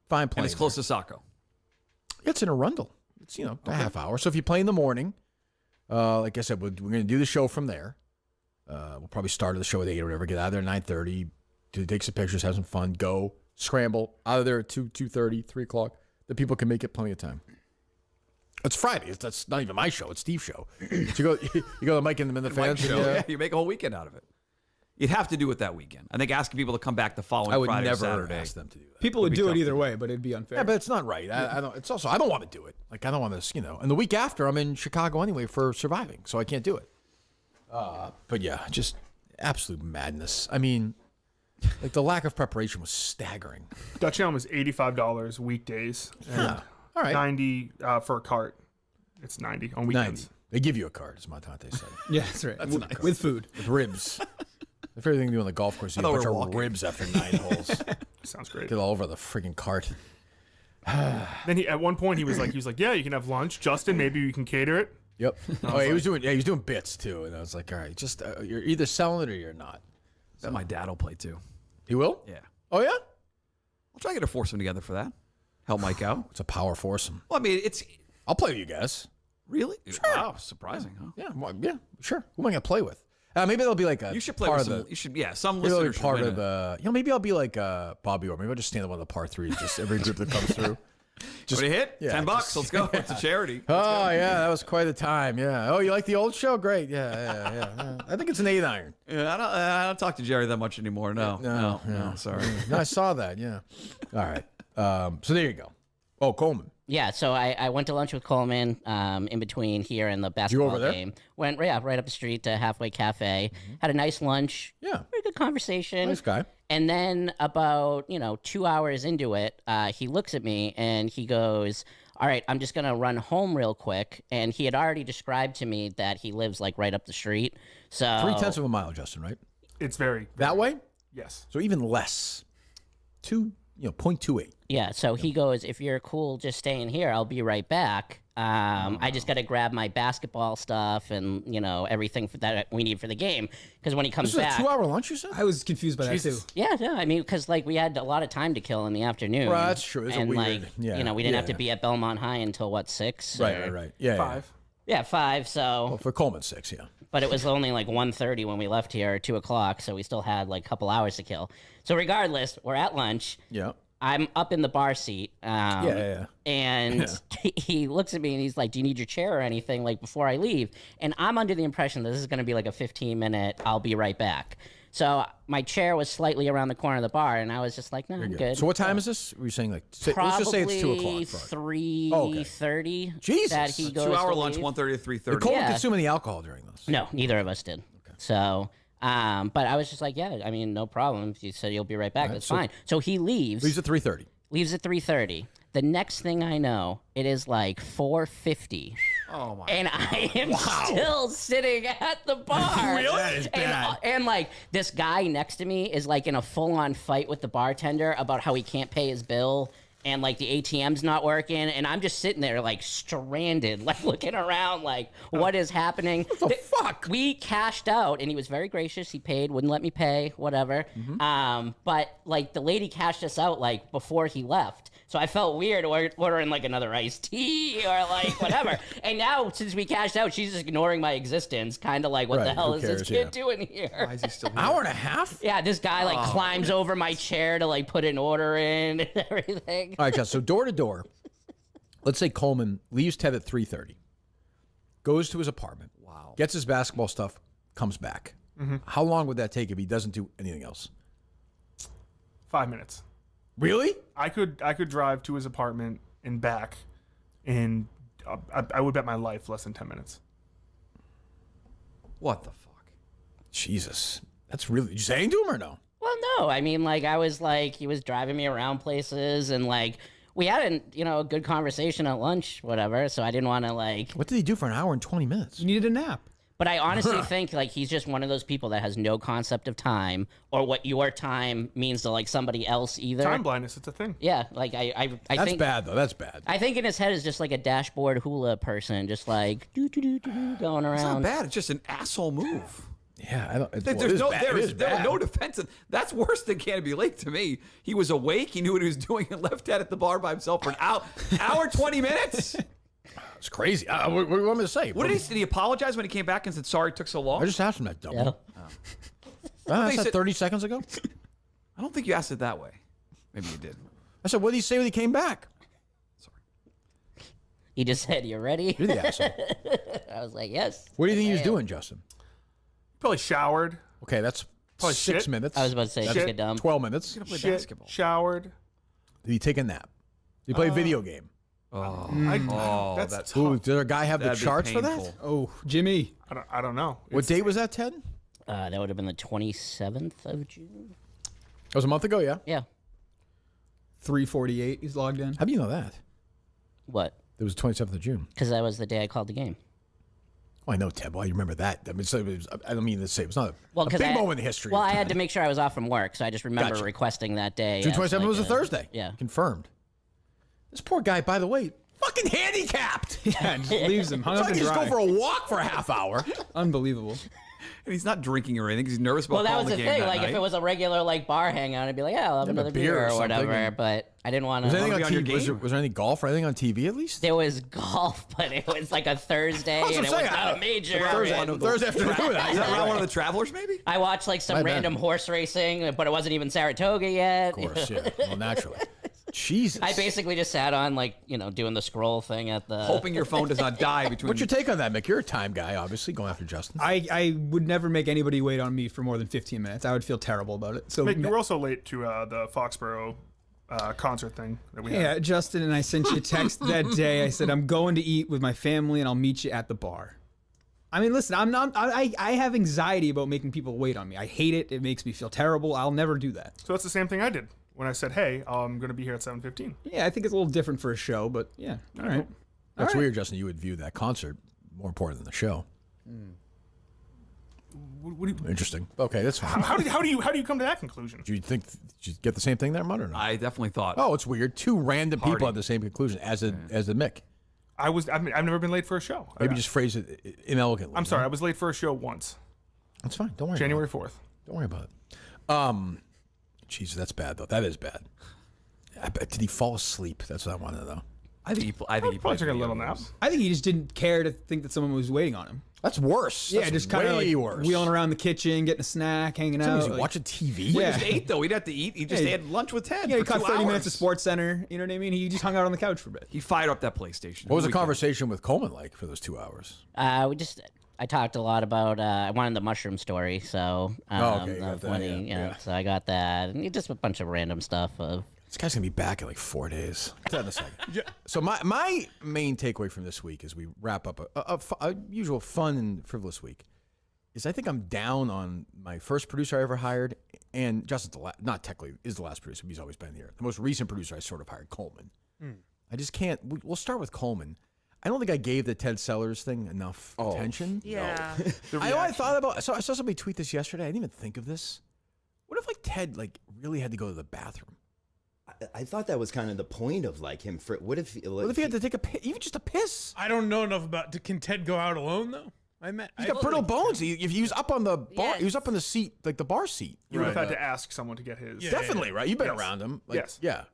playing. And it's close to Saco. It's in Arundel. It's a half hour. So if you play in the morning, like I said, we're going to do the show from there. We'll probably start the show at 8 or whatever. Get out of there at 9:30. Take some pictures, have some fun. Go scramble out of there at 2:30, 3 o'clock. The people can make it plenty of time. It's Friday. That's not even my show. It's Steve's show. So you go to Mike and the fans Show. show. Yeah, you make a whole weekend out of it. You'd have to do it that weekend. I think asking people to come back the following I would Friday or never Saturday. ask them to do that. People would do it either way, but it'd be unfair. Yeah, but it's not right. I don't. It's also I don't want to do it. Like I don't want to. And the week after I'm in Chicago anyway for surviving, so I can't do it. But yeah, just absolute madness. I mean, like the lack of preparation was staggering. Dutch Elm is $85 weekdays. And Yeah. All right. 90 for a cart. It's 90 on weekends. 90. They give you a card, as Montante said. Yeah, that's right. With food. With ribs. If everything you do on the golf course, you get a bunch of ribs after 9 holes. Sounds great. Get all over the freaking cart. Then at one point he was like, yeah, you can have lunch. Justin, maybe you can cater it. Yep. He was doing bits too, and I was like, all right, just you're either selling it or you're not. That my dad will play too. He will? Yeah. Oh yeah? I'll try to get a foursome together for that. Help Mike out. It's a power foursome. Well, I mean, I'll play with you guys. Really? Sure. Wow, surprising, huh? Yeah, yeah, sure. Who am I gonna play with? Maybe it'll be like a. You should play part with of some. the, You should, some maybe it'll listeners be part should of win it. maybe I'll be like Bobby Orr. Maybe I'll just stand up on the par threes, just every group that comes through. Just what a hit. yeah, $10. Let's go. It's a charity. Oh yeah, that was quite a time. Yeah. Oh, you like the old show? Great. Yeah. I think it's an 8-iron. Yeah, I don't talk to Jerry that much anymore. No, sorry. No, I saw that. Yeah. All right. So there you go. Oh, Coleman. Yeah, so I went to lunch with Coleman in between here and the basketball over there? game. Went right up the street to Halfway Cafe. Had a nice lunch. Yeah. Very good conversation. Nice guy. And then about 2 hours into it, he looks at me and he goes, "All right, I'm just gonna run home real quick." And he had already described to me that he lives like right up the street. So 0.3 of a mile, Justin. Right? It's very That way. yes. So even less. 0.28. yeah, so he goes, "If you're cool, just staying here. I'll be right back. I just got to grab my basketball stuff and everything that we need for the game because when he comes This is back, a 2-hour lunch, you said? I was confused by that too. yeah, I mean, because we had a lot of time to kill in the afternoon. Right, that's true. It's a and weird- yeah, we didn't have to yeah. be at Belmont High until 6? Right. Yeah. 5. Yeah, 5. So, Well, for Coleman 6, yeah. but it was only like 1:30 when we left here, or 2 o'clock. So we still had like a couple hours to kill. So regardless, we're at lunch. Yeah. I'm up in the bar seat. Yeah. And he looks at me and he's like, "Do you need your chair or anything like before I leave?" And I'm under the impression that this is going to be like a 15-minute, I'll be right back. So my chair was slightly around the corner of the bar, and I was just like, "No, I'm good." So what time is this? Were you saying let's just say it's 2 o'clock. Probably 3:30. Jesus. That he goes 2 hour to lunch, leave. 1:30 to 3:30. Did Coleman Yeah. consume any alcohol during this? No, neither of us did. Okay. So, but I was just like, "Yeah, I mean, no problem. If you said you'll be right back, that's fine." So he leaves. Leaves at 3:30. Leaves at 3:30. The next thing I know, it is like 4:50. Oh my! And I am still sitting at the bar. Really? That is bad. And like this guy next to me is like in a full-on fight with the bartender about how he can't pay his bill. and like the ATM's not working, and I'm just sitting there like stranded, like looking around, like what is happening? What the fuck? We cashed out, and he was very gracious. He paid, wouldn't let me pay, whatever. But like the lady cashed us out like before he left. So I felt weird ordering like another iced tea or like whatever. And now since we cashed out, she's just ignoring my existence, kind of like, what the Right, hell who is this cares, kid yeah. doing here? Why is he still here? Hour and a half? Yeah, this guy like climbs over my chair to like put an order in and everything. All right, Josh. So door to door, let's say Coleman leaves Ted at 3:30, goes to his apartment, gets his basketball stuff, comes back. How long would that take if he doesn't do anything else? 5 minutes. Really? I could drive to his apartment and back, and I would bet my life less than 10 minutes. What the fuck? Jesus, that's really. Did you say anything to him or no? Well, no, I mean, like I was like, he was driving me around places, and like we had a good conversation at lunch, whatever. So I didn't want to like. What did he do for an hour and 20 minutes? You needed a nap. But I honestly think like he's just one of those people that has no concept of time or what your time means to like somebody else either. Time blindness, it's a thing. Yeah, like I That's think bad though. That's bad. I think in his head is just like a dashboard hula person, just like going around. It's not bad. It's just an asshole move. Yeah, I don't. There's no defense. That's worse than Can't Be Late to me. He was awake. He knew what he was doing and left Ted at the bar by himself for an hour 20 minutes. It's crazy. What do you want me to say? What did he apologize when he came back and said sorry it took so long? I just asked him that dumb. Yeah. I said 30 seconds ago. I don't think you asked it that way. Maybe you did. I said, what did he say when he came back? He just said, "You ready?" You're the asshole. I was like, "Yes." What do you think he was doing, Justin? Probably showered. Okay, that's Probably 6 shit. minutes. I was about to say, That's "Take a dump." 12 minutes. Play Shit, basketball. showered. Did he take a nap? Did he play a video game? That's Ooh, tough. did our guy have the That'd be charts for that? painful. Oh, Jimmy. I don't know. What date was that, Ted? That would have been the 27th of June. That was a month ago, yeah. Yeah. 3:48. He's logged in. How do you know that? What? It was the 27th of June. Because that was the day I called the game. Oh, I know, Ted. Why you remember that? I mean, so it was, I don't mean to say it was not a Well, big moment in history. Well, of I had to time. make sure I was off from work, so I just remember Gotcha. requesting that day. June as, 27th like, was a Thursday. Yeah. Confirmed. This poor guy, by the way, fucking handicapped. Yeah, just leaves him hung It's up like and he just dry. go for a walk for a half hour. Unbelievable. And he's not drinking or anything because he's nervous about Well, that calling was the the game thing. that Like, night. if it was a regular like bar hangout, I'd be like, "Yeah, I'll have Have a another beer beer or or something, whatever." and- But I didn't want Was there to. anything on be on your TV? game. Was there any golf or anything on TV at least? There was golf, but it was like a Thursday, That's and what it I'm was saying. not a major. Thursday, event. Thursday afternoon. Is that around one of the Travelers, maybe? I watched like some My bad. random horse racing, but it wasn't even Saratoga yet. Of course, yeah. Well, naturally. Jesus. I basically just sat on like doing the scroll thing at the. Hoping your phone does not die between. What's your take on that, Mick? You're a time guy, obviously, going after Justin. I would never make anybody wait on me for more than 15 minutes. I would feel terrible about it. So Mick, you were also late to the Foxborough concert thing that we had. yeah, Justin and I sent you a text that day. I said I'm going to eat with my family and I'll meet you at the bar. I mean, listen, I'm not. I have anxiety about making people wait on me. I hate it. It makes me feel terrible. I'll never do that. So that's the same thing I did when I said, "Hey, I'm going to be here at 7:15." Yeah, I think it's a little different for a show, but yeah, all right. That's All right. weird, Justin. You would view that concert more important than the show. What do you, Interesting. Okay, that's fine. how do you come to that conclusion? Do you think did you get the same thing there, Mud, or not? I definitely thought. Oh, it's weird. Two random people Party. have the same conclusion as the Mick. I've never been late for a show. Maybe just phrase it inelegantly. I'm sorry, I was late for a show once. That's fine. Don't worry. January about 4th. it. Don't worry about it. Jesus, that's bad though. That is bad. Did he fall asleep? That's what I want to know. I think he Probably plays took a video little nap. games. I think he just didn't care to think that someone was waiting on him. That's worse. Yeah, That's just kind of way like worse. wheeling around the kitchen, getting a snack, hanging So out. was he like- watching TV? Yeah. He just ate though. He'd have to eat. He just Yeah, had lunch with Ted. Yeah, he for caught 2 30 minutes hours. of Sports Center. You know what I mean? He just hung out on the couch for a bit. He fired up that PlayStation. What was the Weekend. conversation with Coleman like for those 2 hours? I talked a lot about. I wanted the mushroom story, so okay, you got of that, when he, yeah. so I got that, and just a bunch of random stuff of. This guy's gonna be back in like 4 days. Get that in a second. So my main takeaway from this week, as we wrap up a usual fun and frivolous week, is I think I'm down on my first producer I ever hired, and Justin's not technically is the last producer, but he's always been here. The most recent producer I sort of hired, Coleman. I just can't. We'll start with Coleman. I don't think I gave the Ted Sellers thing enough attention. Yeah. I thought about. So I saw somebody tweet this yesterday. I didn't even think of this. What if like Ted like really had to go to the bathroom? I thought that was kind of the point of like him. What if he had to take a piss, even just a piss? I don't know enough about. Can Ted go out alone though? He's got brittle bones. If he was up on the bar, he was up on the seat, like the bar seat. You would have had to ask someone to get his. Definitely, right? You've been around him. Like, Yes. Yeah.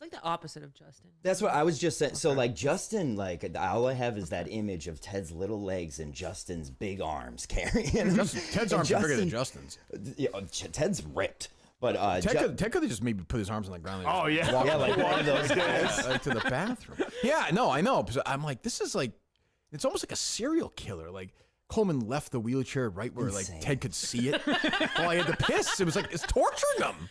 It's like the opposite of Justin. That's what I was just saying. So like Justin, like all I have is that image of Ted's little legs and Justin's big arms carrying. Ted's arms are bigger than Justin's. Yeah, Ted's ripped. But Ted could have just maybe put his arms on the ground. And Oh, yeah. walk Yeah, like one of those guys. to the bathroom. Yeah, no, I know. I'm like, this is like, it's almost like a serial killer. Like Coleman left the wheelchair right where Insane. like Ted could see it. While I had to piss. It was like it's torturing him.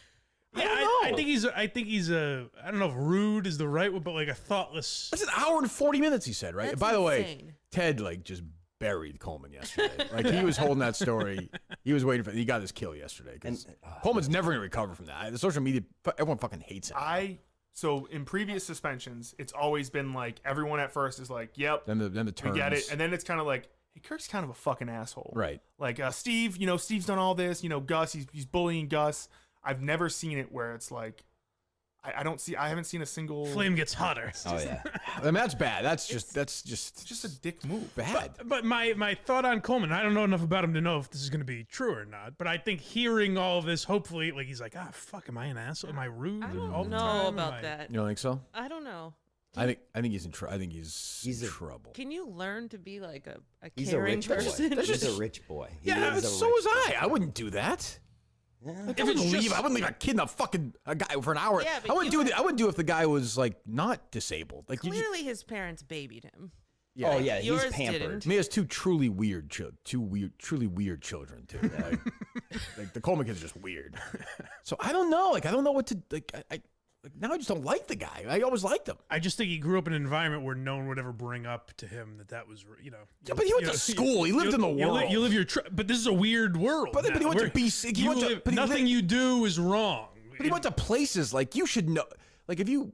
Yeah, I think he's. I don't know if rude is the right word, but like a thoughtless. That's an hour and 40 minutes. He said, right? That's By the way, insane. Ted like just buried Coleman yesterday. Like he was holding that story. He was waiting for. He got his kill yesterday. 'Cause Coleman's never gonna recover from that. The social media, everyone fucking hates him. So in previous suspensions, it's always been like everyone at first is like, "Yep, Then the we terms. get it," and then it's kind of like, "Hey, Kirk's kind of a fucking asshole." Right. Like Steve, Steve's done all this. Gus, he's bullying Gus. I've never seen it where it's like, I haven't seen a single Flame gets hotter. Oh yeah. I mean, that's bad. That's just It's just a dick move. bad. But my thought on Coleman, I don't know enough about him to know if this is going to be true or not. But I think hearing all of this, hopefully, like he's like, fuck, am I an asshole? Am I rude? I all don't the know time? about that. You don't think so? I don't know. I think he's in trouble. I think he's in trouble. Can you learn to be like a He's a caring rich person? boy. He's a rich boy. He Yeah, is a so rich was boy. I. I wouldn't do that. Yeah. Like, I wouldn't leave a kid and a guy for an hour. Yeah, but I wouldn't you do it. I wouldn't do it if the guy was like not disabled. Like you just, Clearly, his parents babied him. yeah. Oh yeah, he's Yours pampered. didn't. I mean, he has two truly weird children too. Like the Coleman kid's just weird. So I don't know. Like I don't know what to like. Now I just don't like the guy. I always liked him. I just think he grew up in an environment where no one would ever bring up to him that was, Yeah, but he went to school. He lived in the world. You live your, but this is a weird world. But he went to BC. He went to, nothing you do is wrong. But he went to places like you should know. Like if you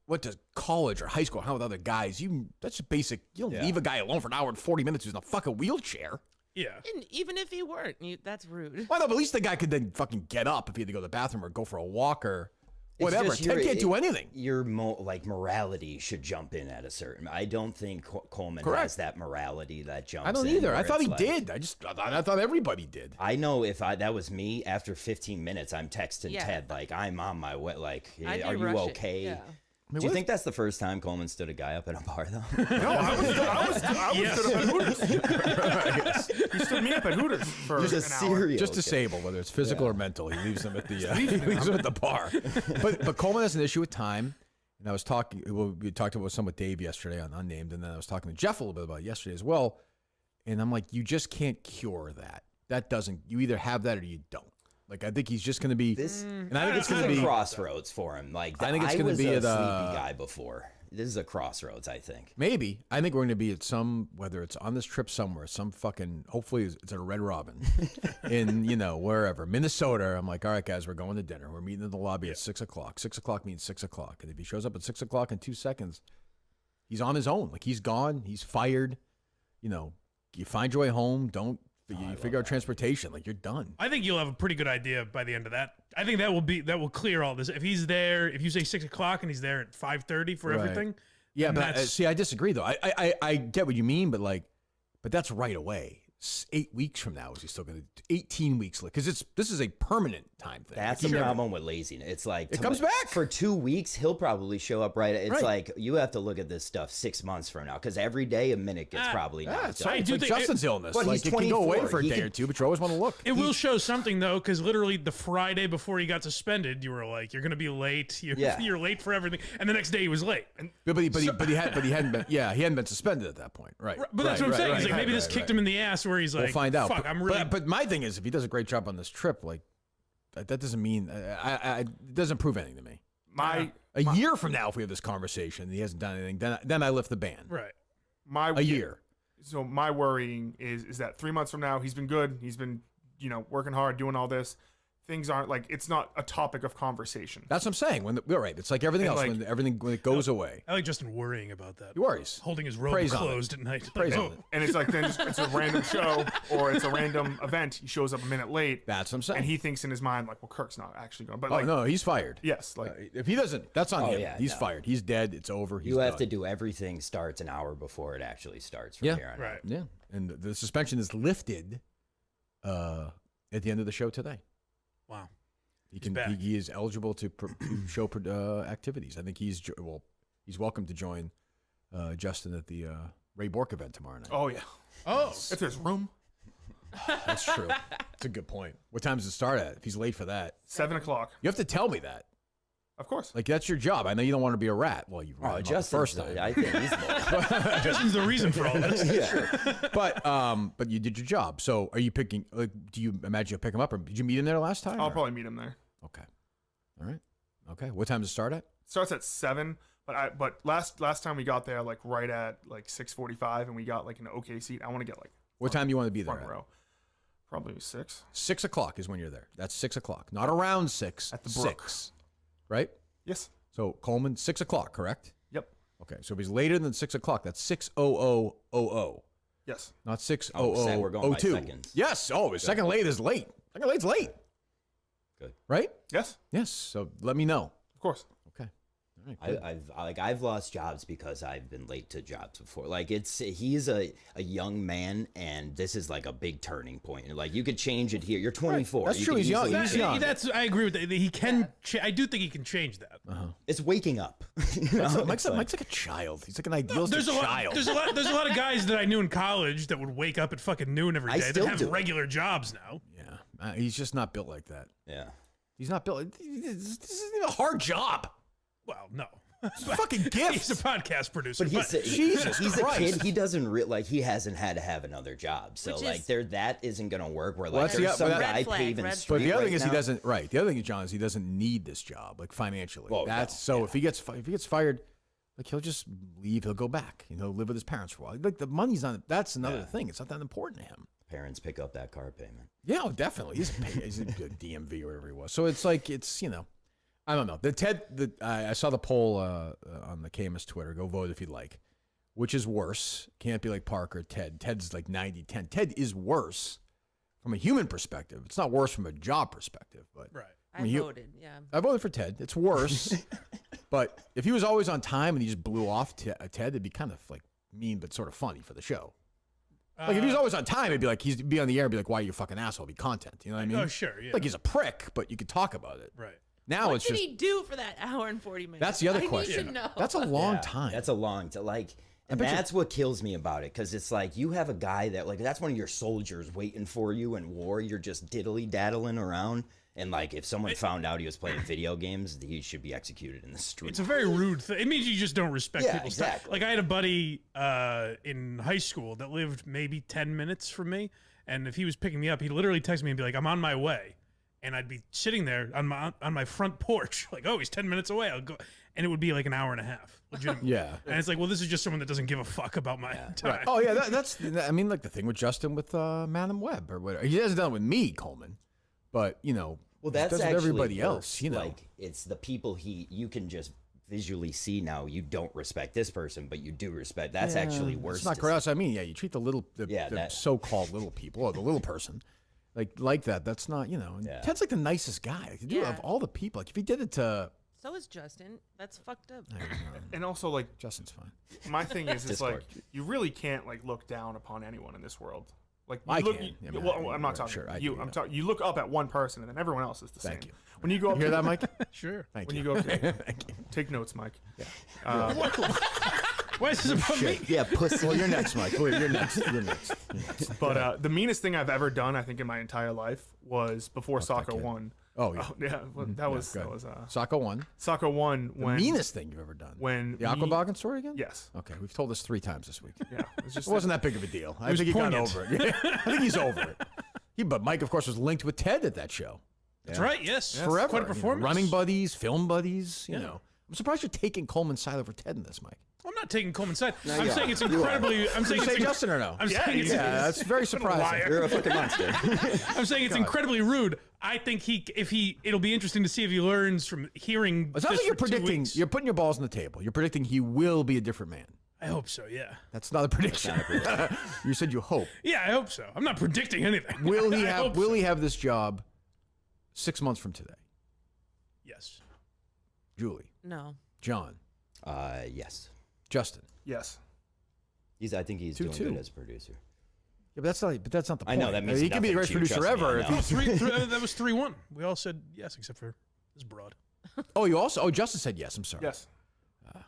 went to college or high school, hung with other guys, that's just basic. You don't leave a guy alone for an hour and 40 minutes who's in a fucking wheelchair. Yeah. And even if he weren't, that's rude. Well, no, but at least the guy could then fucking get up if he had to go to the bathroom or go for a walk or whatever. It's just Ted can't do anything. Your morality should jump in at a certain. I don't think Coleman has that morality that jumps. I don't in either. where I thought it's he like- did. I thought everybody did. I know if that was me, after 15 minutes, I'm texting Yeah. Ted like, I'm on my way. Like, I do are you rush it, okay? yeah. Do you think that's the first time Coleman stood a guy up at a bar though? No, I was stood up at Hooters. He stood me up at Hooters for Just a an hour. serial Just killer. disabled, whether it's physical or mental. He leaves them at the he leaves them at the bar. But Coleman has an issue with time. And I was talking. We talked about some with Dave yesterday on Unnamed, and then I was talking to Jeff a little bit about it yesterday as well. And I'm like, you just can't cure that. That doesn't. You either have that or you don't. Like I think he's just going to be. And I think it's going to be a crossroads for him. Like I think it's going to was be a at sleepy guy before. This is a crossroads, I think. Maybe. I think we're going to be at some, whether it's on this trip somewhere, some fucking, hopefully it's at a Red Robin in, wherever. Minnesota. I'm like, all right, guys, we're going to dinner. We're meeting in the lobby at 6 o'clock. 6 o'clock means 6 o'clock. And if he shows up at 6 o'clock in 2 seconds, he's on his own. Like, he's gone. He's fired. You find your way home. You figure out transportation. Like, you're done. I think you'll have a pretty good idea by the end of that. I think that will clear all this. If he's there, if you say 6 o'clock and he's there at 5:30 for Right. everything. Yeah, then but I disagree though. I get what you mean, but that's right away. 8 weeks from now, is he still going to 18 weeks? Because this is a permanent time thing. That's the problem with laziness. It's like it comes back for 2 weeks. He'll probably show up right. It's Right. like you have to look at this stuff 6 months from now because every day a minute gets probably knocked It's up. like Justin's illness. But Like he's it can go away 24. for a day or two, but you always want to look. It will show something though, because literally the Friday before he got suspended, you were like, "You're going to be late. You're late for everything," and the next day he was late. But he hadn't been. Yeah, he hadn't been suspended at that point, right? But that's what I'm saying. He's like, maybe this kicked him in the ass, where he's like, We'll find out. Fuck, I'm really. But my thing is, if he does a great job on this trip, like that doesn't mean it doesn't prove anything to me. A year from now, if we have this conversation and he hasn't done anything, then I lift the ban. Right. A year. So my worrying is that 3 months from now he's been good. He's been working hard, doing all this. things aren't like it's not a topic of conversation. That's what I'm saying. We're right. It's like everything And, else. like- When it goes away, I like Justin worrying about that. he worries. Holding his robe Praise on closed at night. Praise Like, on oh. it. And it's like then it's a random show or it's a random event. He shows up a minute late. That's what I'm saying. And he thinks in his mind like, well, Kirk's not actually going. But Oh like, no, he's fired. yes, like If he doesn't, that's on Oh, him. yeah, He's no. fired. He's dead. It's over. He's You have done. to do everything starts an hour before it actually starts from Yeah. here on out. Right. Yeah, and the suspension is lifted at the end of the show today. Wow. He can. back. He is eligible to show activities. I think he's welcome to join Justin at the Ray Bork event tomorrow night. oh yeah, Oh. if there's room, That's true. That's a good point. What time does it start at? If he's late for that, 7:00. you have to tell me that. Of course. Like that's your job. I know you don't want to be a rat. Well, you rat him out the Justin's first time. I think he's more. Justin's the reason for all this. Yeah. But you did your job. So are you picking? Like, do you imagine you'll pick him up, or did you meet him there last time? I'll or- probably meet him there. Okay. All right. Okay. What time does it start at? Starts at 7. But last time we got there like right at like 6:45 and we got like an okay seat. I want to get like What time do you want to be there? front At? row. Probably 6. 6 o'clock is when you're there. That's 6 o'clock. Not around 6. At the Brook. 6. Right? Yes. So Coleman, 6 o'clock, correct? Yep. Okay. So if he's later than 6 o'clock, that's 6:00:00. Yes. Not 6:00:02. Oh, we're going by seconds. Yes. Oh, second late is late. Second late's late. Good. Right? Yes. Yes. So let me know. Of course. Okay. All right. Good. I've lost jobs because I've been late to jobs before. Like he's a young man, and this is like a big turning point. And like you could change it here. You're 24. That's You true. could He's young. easily He's change young. it. I agree with that. He can. I do think he can change that. It's waking up. You know? Mike's It's like a child. He's like an idealistic There's a child. lot. There's a lot of guys that I knew in college that would wake up at fucking noon every I day. That still have do it. regular jobs now. Yeah. He's just not built like that. Yeah. He's not built. This isn't a hard job. Well, no. It's a fucking gift. He's a podcast producer. But he's Jesus a Christ. kid. He doesn't like he hasn't had to have another job. So Which like is- that isn't gonna work. Where Well, like that's there's the- some but that- guy Red flag, paving red the flag. street But the other right thing is he now. doesn't. Right. The other thing, John, is he doesn't need this job, like financially. Well, That's no, so. yeah. If he gets fired, like he'll just leave. He'll go back. He'll live with his parents for a while. Like the money's not. That's another thing. It's not that important to him. Parents pick up that car payment. Yeah, oh, definitely. He's a DMV or whatever he was. So it's like I don't know. I saw the poll on the KMS Twitter. Go vote if you'd like. Which is worse? Can't be like Park or Ted. Ted's like 90-10. Ted is worse from a human perspective. It's not worse from a job perspective, but Right. I mean, voted, yeah. I voted for Ted. It's worse. But if he was always on time and he just blew off Ted, it'd be kind of like mean but sort of funny for the show. Like if he was always on time, it'd be like he'd be on the air and be like, "Why are you a fucking asshole?" It'd be content. You know what I mean? Oh, sure, yeah. Like he's a prick, but you could talk about it. Right. Now What it's did just he do for that hour and 40 minutes? that's the other I question. Need to know. That's a long Yeah, time. That's a long time. Like, and bet you- that's what kills me about it, because it's like you have a guy that like that's one of your soldiers waiting for you in war. You're just diddly daddling around, and like if someone found out he was playing video games, he should be executed in the street. It's a very rude thing. It means you just don't respect Yeah, people's exactly. time. Like I had a buddy in high school that lived maybe 10 minutes from me, and if he was picking me up, he'd literally text me and be like, "I'm on my way," and I'd be sitting there on my front porch, like, "Oh, he's 10 minutes away. I'll go," and it would be like an hour and a half. Legitimately. Yeah. And it's like, well, this is just someone that doesn't give a fuck about my time. Oh yeah, that's. I mean, like the thing with Justin with Madam Web or whatever. He hasn't done it with me, Coleman, but well, he that's does it with actually everybody worse. else. You know, like it's the people you can just visually see now. You don't respect this person, but you do respect. That's actually worse. It's not to gross. I mean, yeah, you treat the that- so-called little people or the little person like that. That's not, And Yeah. Ted's like the nicest guy. Like, dude, Yeah. of all the people, like if he did it to So is Justin. That's fucked up. And also like Justin's fine. my thing is it's like Discord. you really can't like look down upon anyone in this world. Like I you look, can. you- I mean, well, I mean, I'm not talking sure, I you. do, I'm yeah. talking. You look up at one person, and then everyone else is the Thank same. you. When you go up, You hear to, that, Mike? Sure. Thank when you. you go, Thank you. take notes, Mike. Why is this about me? Yeah, pussy. Well, you're next, Mike. You're next. You're next. But the meanest thing I've ever done, I think, in my entire life was before Soccer kid. won. Oh yeah. Yeah, well, that was Soccer won. Soccer won The when meanest thing you've ever done. when The Aquaboggin story again? Yes. Okay, we've told this 3 times this week. Yeah, it's just It wasn't that big of a deal. I was think he got poignant. over it. Yeah, I think he's over it. But Mike, of course, was linked with Ted at that show. That's right. Yes. Forever. Quite a performance. Running buddies, film buddies. You know, I'm surprised you're taking Coleman's side over Ted in this, Mike. I'm not taking Coleman's side. No, I'm you saying are. it's incredibly. I'm saying You say it's Justin or no? I'm saying it's. Yeah, that's very surprising. You're a fucking monster. I'm saying it's incredibly rude. I think it'll be interesting to see if he learns from hearing. It sounds like you're predicting. You're putting your balls on the table. You're predicting he will be a different man. I hope so. Yeah. That's not a prediction. You said you hope. Yeah, I hope so. I'm not predicting anything. Will he I have? hope Will so. he have this job 6 months from today? Yes. Julie, No. John, Yes. Justin. Yes. I think he's 2-2. doing good as a producer. Yeah, but that's not. But that's not the point. I know, that means he could be the nothing greatest to you, producer trust me, I ever. If know. he's, That was 3-1. We all said yes, except for this broad. oh, you also. Oh, Justin said yes. I'm sorry. Yes. Yeah,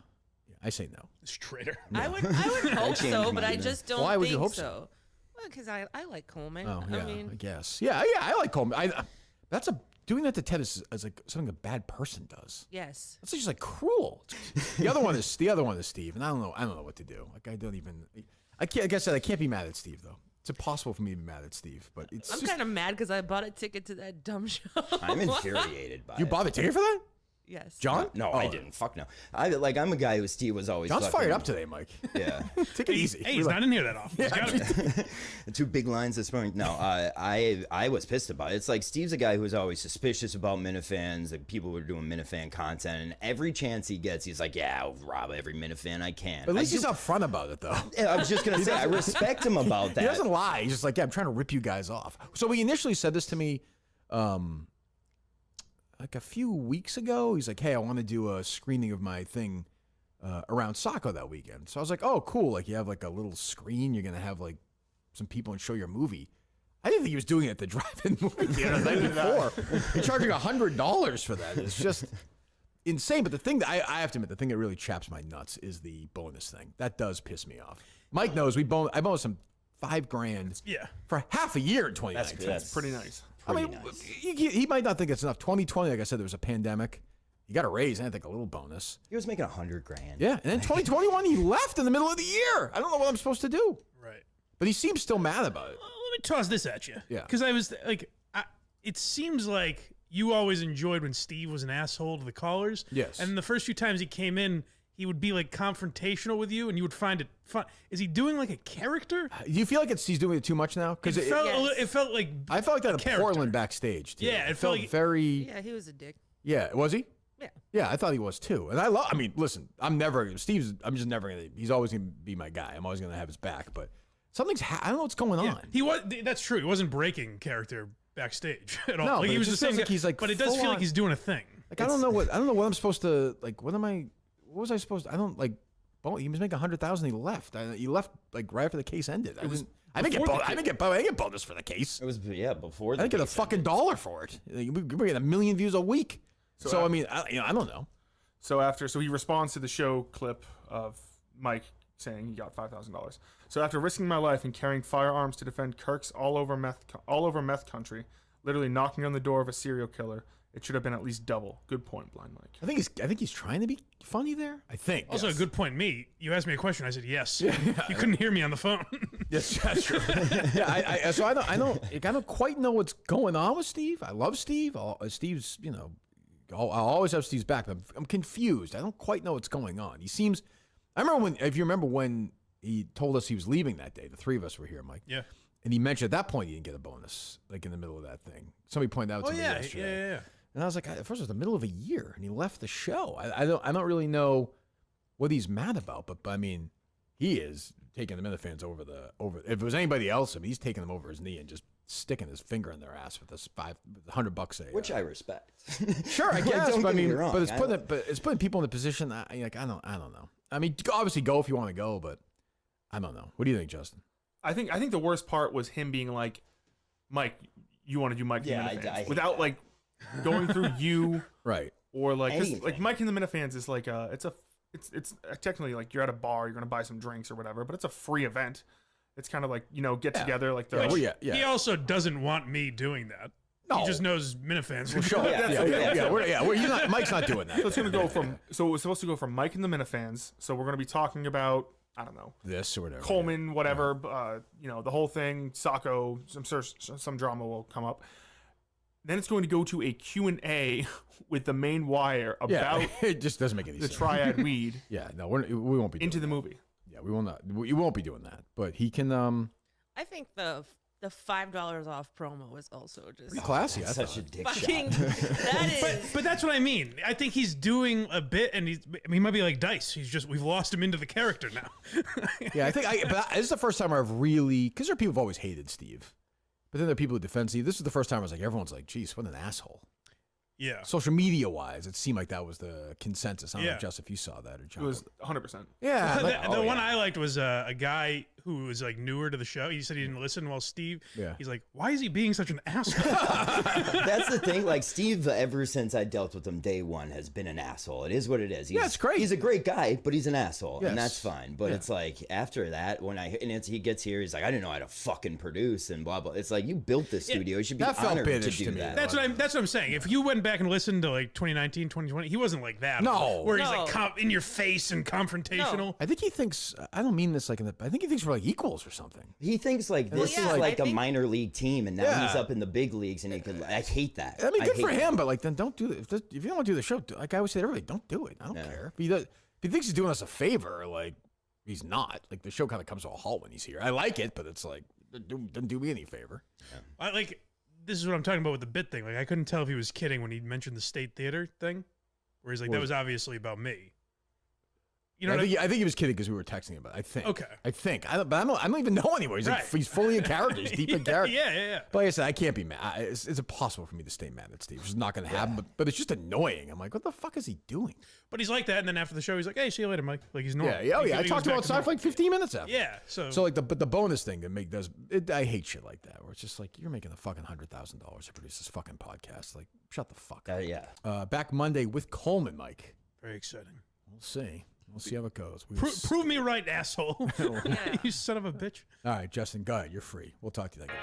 I say no. This traitor. I would hope changed so, my but I mind. just don't Why would think you hope so. Well, because I like Coleman. Oh, yeah. I mean, guess. Yeah. I like Coleman. That's doing that to Ted is like something a bad person does. yes. That's just like cruel. The other one is Steve, and I don't know what to do. Like I don't even. I can't. Like I said, I can't be mad at Steve though. It's impossible for me to be mad at Steve, but it's. I'm just, kind of mad because I bought a ticket to that dumb show. I'm infuriated by You it. bought a ticket for that, Yes. John? No, Oh, I didn't. Fuck no. I'm a guy who Steve was always. John's fucking- fired up today, Mike. Yeah. Take it easy. Hey, he's not in here that often. He's gotta be. Two big lines this morning. No, I was pissed about it. It's like Steve's a guy who's always suspicious about Minifans, like people who are doing Minifan content, and every chance he gets, he's like, "Yeah, I'll rob every Minifan I can." But at least he's upfront about it, though. I was just gonna say, I respect him about that. He doesn't lie. He's just like, yeah, I'm trying to rip you guys off. So he initially said this to me, like a few weeks ago. He's like, hey, I want to do a screening of my thing around Saco that weekend. So I was like, oh, cool. Like you have like a little screen. You're gonna have like some people and show your movie. I didn't think he was doing it at the drive-in movie theater the night before. You're charging $100 for that. It's just insane. But the thing that I have to admit, the thing that really chaps my nuts is the bonus thing. That does piss me off. Mike knows I bonused him $5,000 for half a year in 2019. That's pretty nice. I mean, he might not think it's enough. 2020, like I said, there was a pandemic. You got a raise, and I think a little bonus. He was making $100,000. Yeah, and then 2021, he left in the middle of the year. I don't know what I'm supposed to do. Right. But he seems still mad about it. Let me toss this at you. Yeah. Because I was like, it seems like you always enjoyed when Steve was an asshole to the callers. Yes. And the first few times he came in, he would be like confrontational with you, and you would find it fun. Is he doing like a character? Do you feel like he's doing it too much now? Because It felt like I felt like that in character. Portland backstage. Too. Yeah, it felt like- very. Yeah, he was a dick. Yeah, was he? Yeah. Yeah, I thought he was too. And I mean, listen, I'm just never gonna. He's always gonna be my guy. I'm always gonna have his back. But something's. I don't know what's going on. He was. That's true. He wasn't breaking character backstage at all. No, like but he it was just the same feels like guy, he's, like, but it does full feel on- like he's doing a thing. Like I don't know what I'm supposed to like. What was I supposed to? I don't like. He was making $100,000. He left. He left like right after the case ended. I didn't get bonus for the case. It was before. I didn't get a fucking dollar for it. We were getting 1 million views a week. So I mean, I don't know. So he responds to the show clip of Mike saying he got $5,000. So after risking my life and carrying firearms to defend Kirks all over meth country, literally knocking on the door of a serial killer, it should have been at least double. Good point, Blind Mike. I think he's trying to be funny there. I think. Also, yes. a good point. You asked me a question. I said yes. You couldn't hear me on the phone. Yes, that's true. Yeah, so I don't quite know what's going on with Steve. I love Steve. Steve's, I'll always have Steve's back. But I'm confused. I don't quite know what's going on. He seems. If you remember when he told us he was leaving that day, the three of us were here, Mike. Yeah. And he mentioned at that point he didn't get a bonus, like in the middle of that thing. Somebody pointed out to me yesterday. Yeah. And I was like, at first it was the middle of a year, and he left the show. I don't really know what he's mad about, but I mean, he is taking the Minifans over. If it was anybody else, he's taking them over his knee and just sticking his finger in their ass with this $100 Which I respect. Sure, I Like, guess. don't But I get me mean, wrong, but it's putting people in a position. I don't know. I mean, obviously go if you want to go, but I don't know. What do you think, Justin? I think the worst part was him being like, Mike, you want to do Mike Yeah, and the I Minifans hate without that. like going through you, Right. or like 'cause, Anything. like Mike and the Minifans is like it's technically like you're at a bar, you're gonna buy some drinks or whatever, but it's a free event. It's kind of like get together like the Yeah. He also doesn't want me doing that. No. He just knows Minifans. Sure. Mike's not doing that. So it's gonna go from it was supposed to go from Mike and the Minifans. So we're gonna be talking about I don't know This or whatever. Coleman, whatever. The whole thing. Saco. I'm sure some drama will come up. Then it's going to go to a Q&A with the main wire about it just doesn't make any the sense. triad weed. Yeah, no, we won't be doing into the that. movie. Yeah, we will not. We won't be doing that. But he can. I think the $5 off promo was also just Pretty classy. I Such thought. a dick fucking. shot. That is. But that's what I mean. I think he's doing a bit, and he might be like Dice. We've lost him into the character now. Yeah, I think. But this is the first time I've really, because there are people who've always hated Steve, but then there are people who defend Steve. This is the first time I was like, everyone's like, geez, what an asshole. Yeah. Social media wise, it seemed like that was the consensus. I don't know, Yeah. Jess, if you saw that or It John. was 100%. Yeah. The one I liked was a guy who was like newer to the show. He said he didn't listen. While Steve, he's like, why is he being such an asshole? That's the thing. Like Steve, ever since I dealt with him day one, has been an asshole. It is what it is. He's, it's great. He's a great guy, but he's an asshole, Yes. and that's fine. But Yeah. it's like after that, he gets here, he's like, I didn't know how to fucking produce and blah blah. It's like you built this studio. You should be That felt honored to bittish do to me. that. That's what I'm saying. If you went back and listened to like 2019, 2020, he wasn't like that. No. Where he's No. like in your face and confrontational. I think he thinks, I don't mean this like I think he thinks we're like equals or something. He thinks like this yeah, is like I a think- minute league team, and now Yeah. he's up in the big leagues, and he could. I hate that. I mean, good for hate him, but like, then don't do it. If you don't want to do the show, like I always say, everybody, don't do it. I don't care. If he thinks he's doing us a favor, like he's not. Like the show kind of comes to a halt when he's here. I like it, but it's like doesn't do me any favor. I like. This is what I'm talking about with the bit thing. Like I couldn't tell if he was kidding when he mentioned the State Theater thing, where he's like, that was obviously about me. You know, I think he was kidding because we were texting about it. I think. Okay. I think. I don't even know anymore. He's like, Right. he's fully in character. He's deep in character. Yeah. But like I said, I can't be mad. It's impossible for me to stay mad at Steve. It's just not going to happen. But it's just annoying. I'm like, what the fuck is he doing? But he's like that, and then after the show, he's like, "Hey, see you later, Mike." Like he's normal. Yeah. He I goes talked back about to stuff for normal. like 15 minutes after. Yeah. So like the bonus thing that I hate shit like that, where it's just like you're making the fucking $100,000 to produce this fucking podcast. Like, shut the fuck up. Yeah. Back Monday with Coleman, Mike. very exciting. We'll see. We'll see how it goes. Prove me right, asshole. Yeah. You son of a bitch. All right, Justin, go ahead. You're free. We'll talk to you later.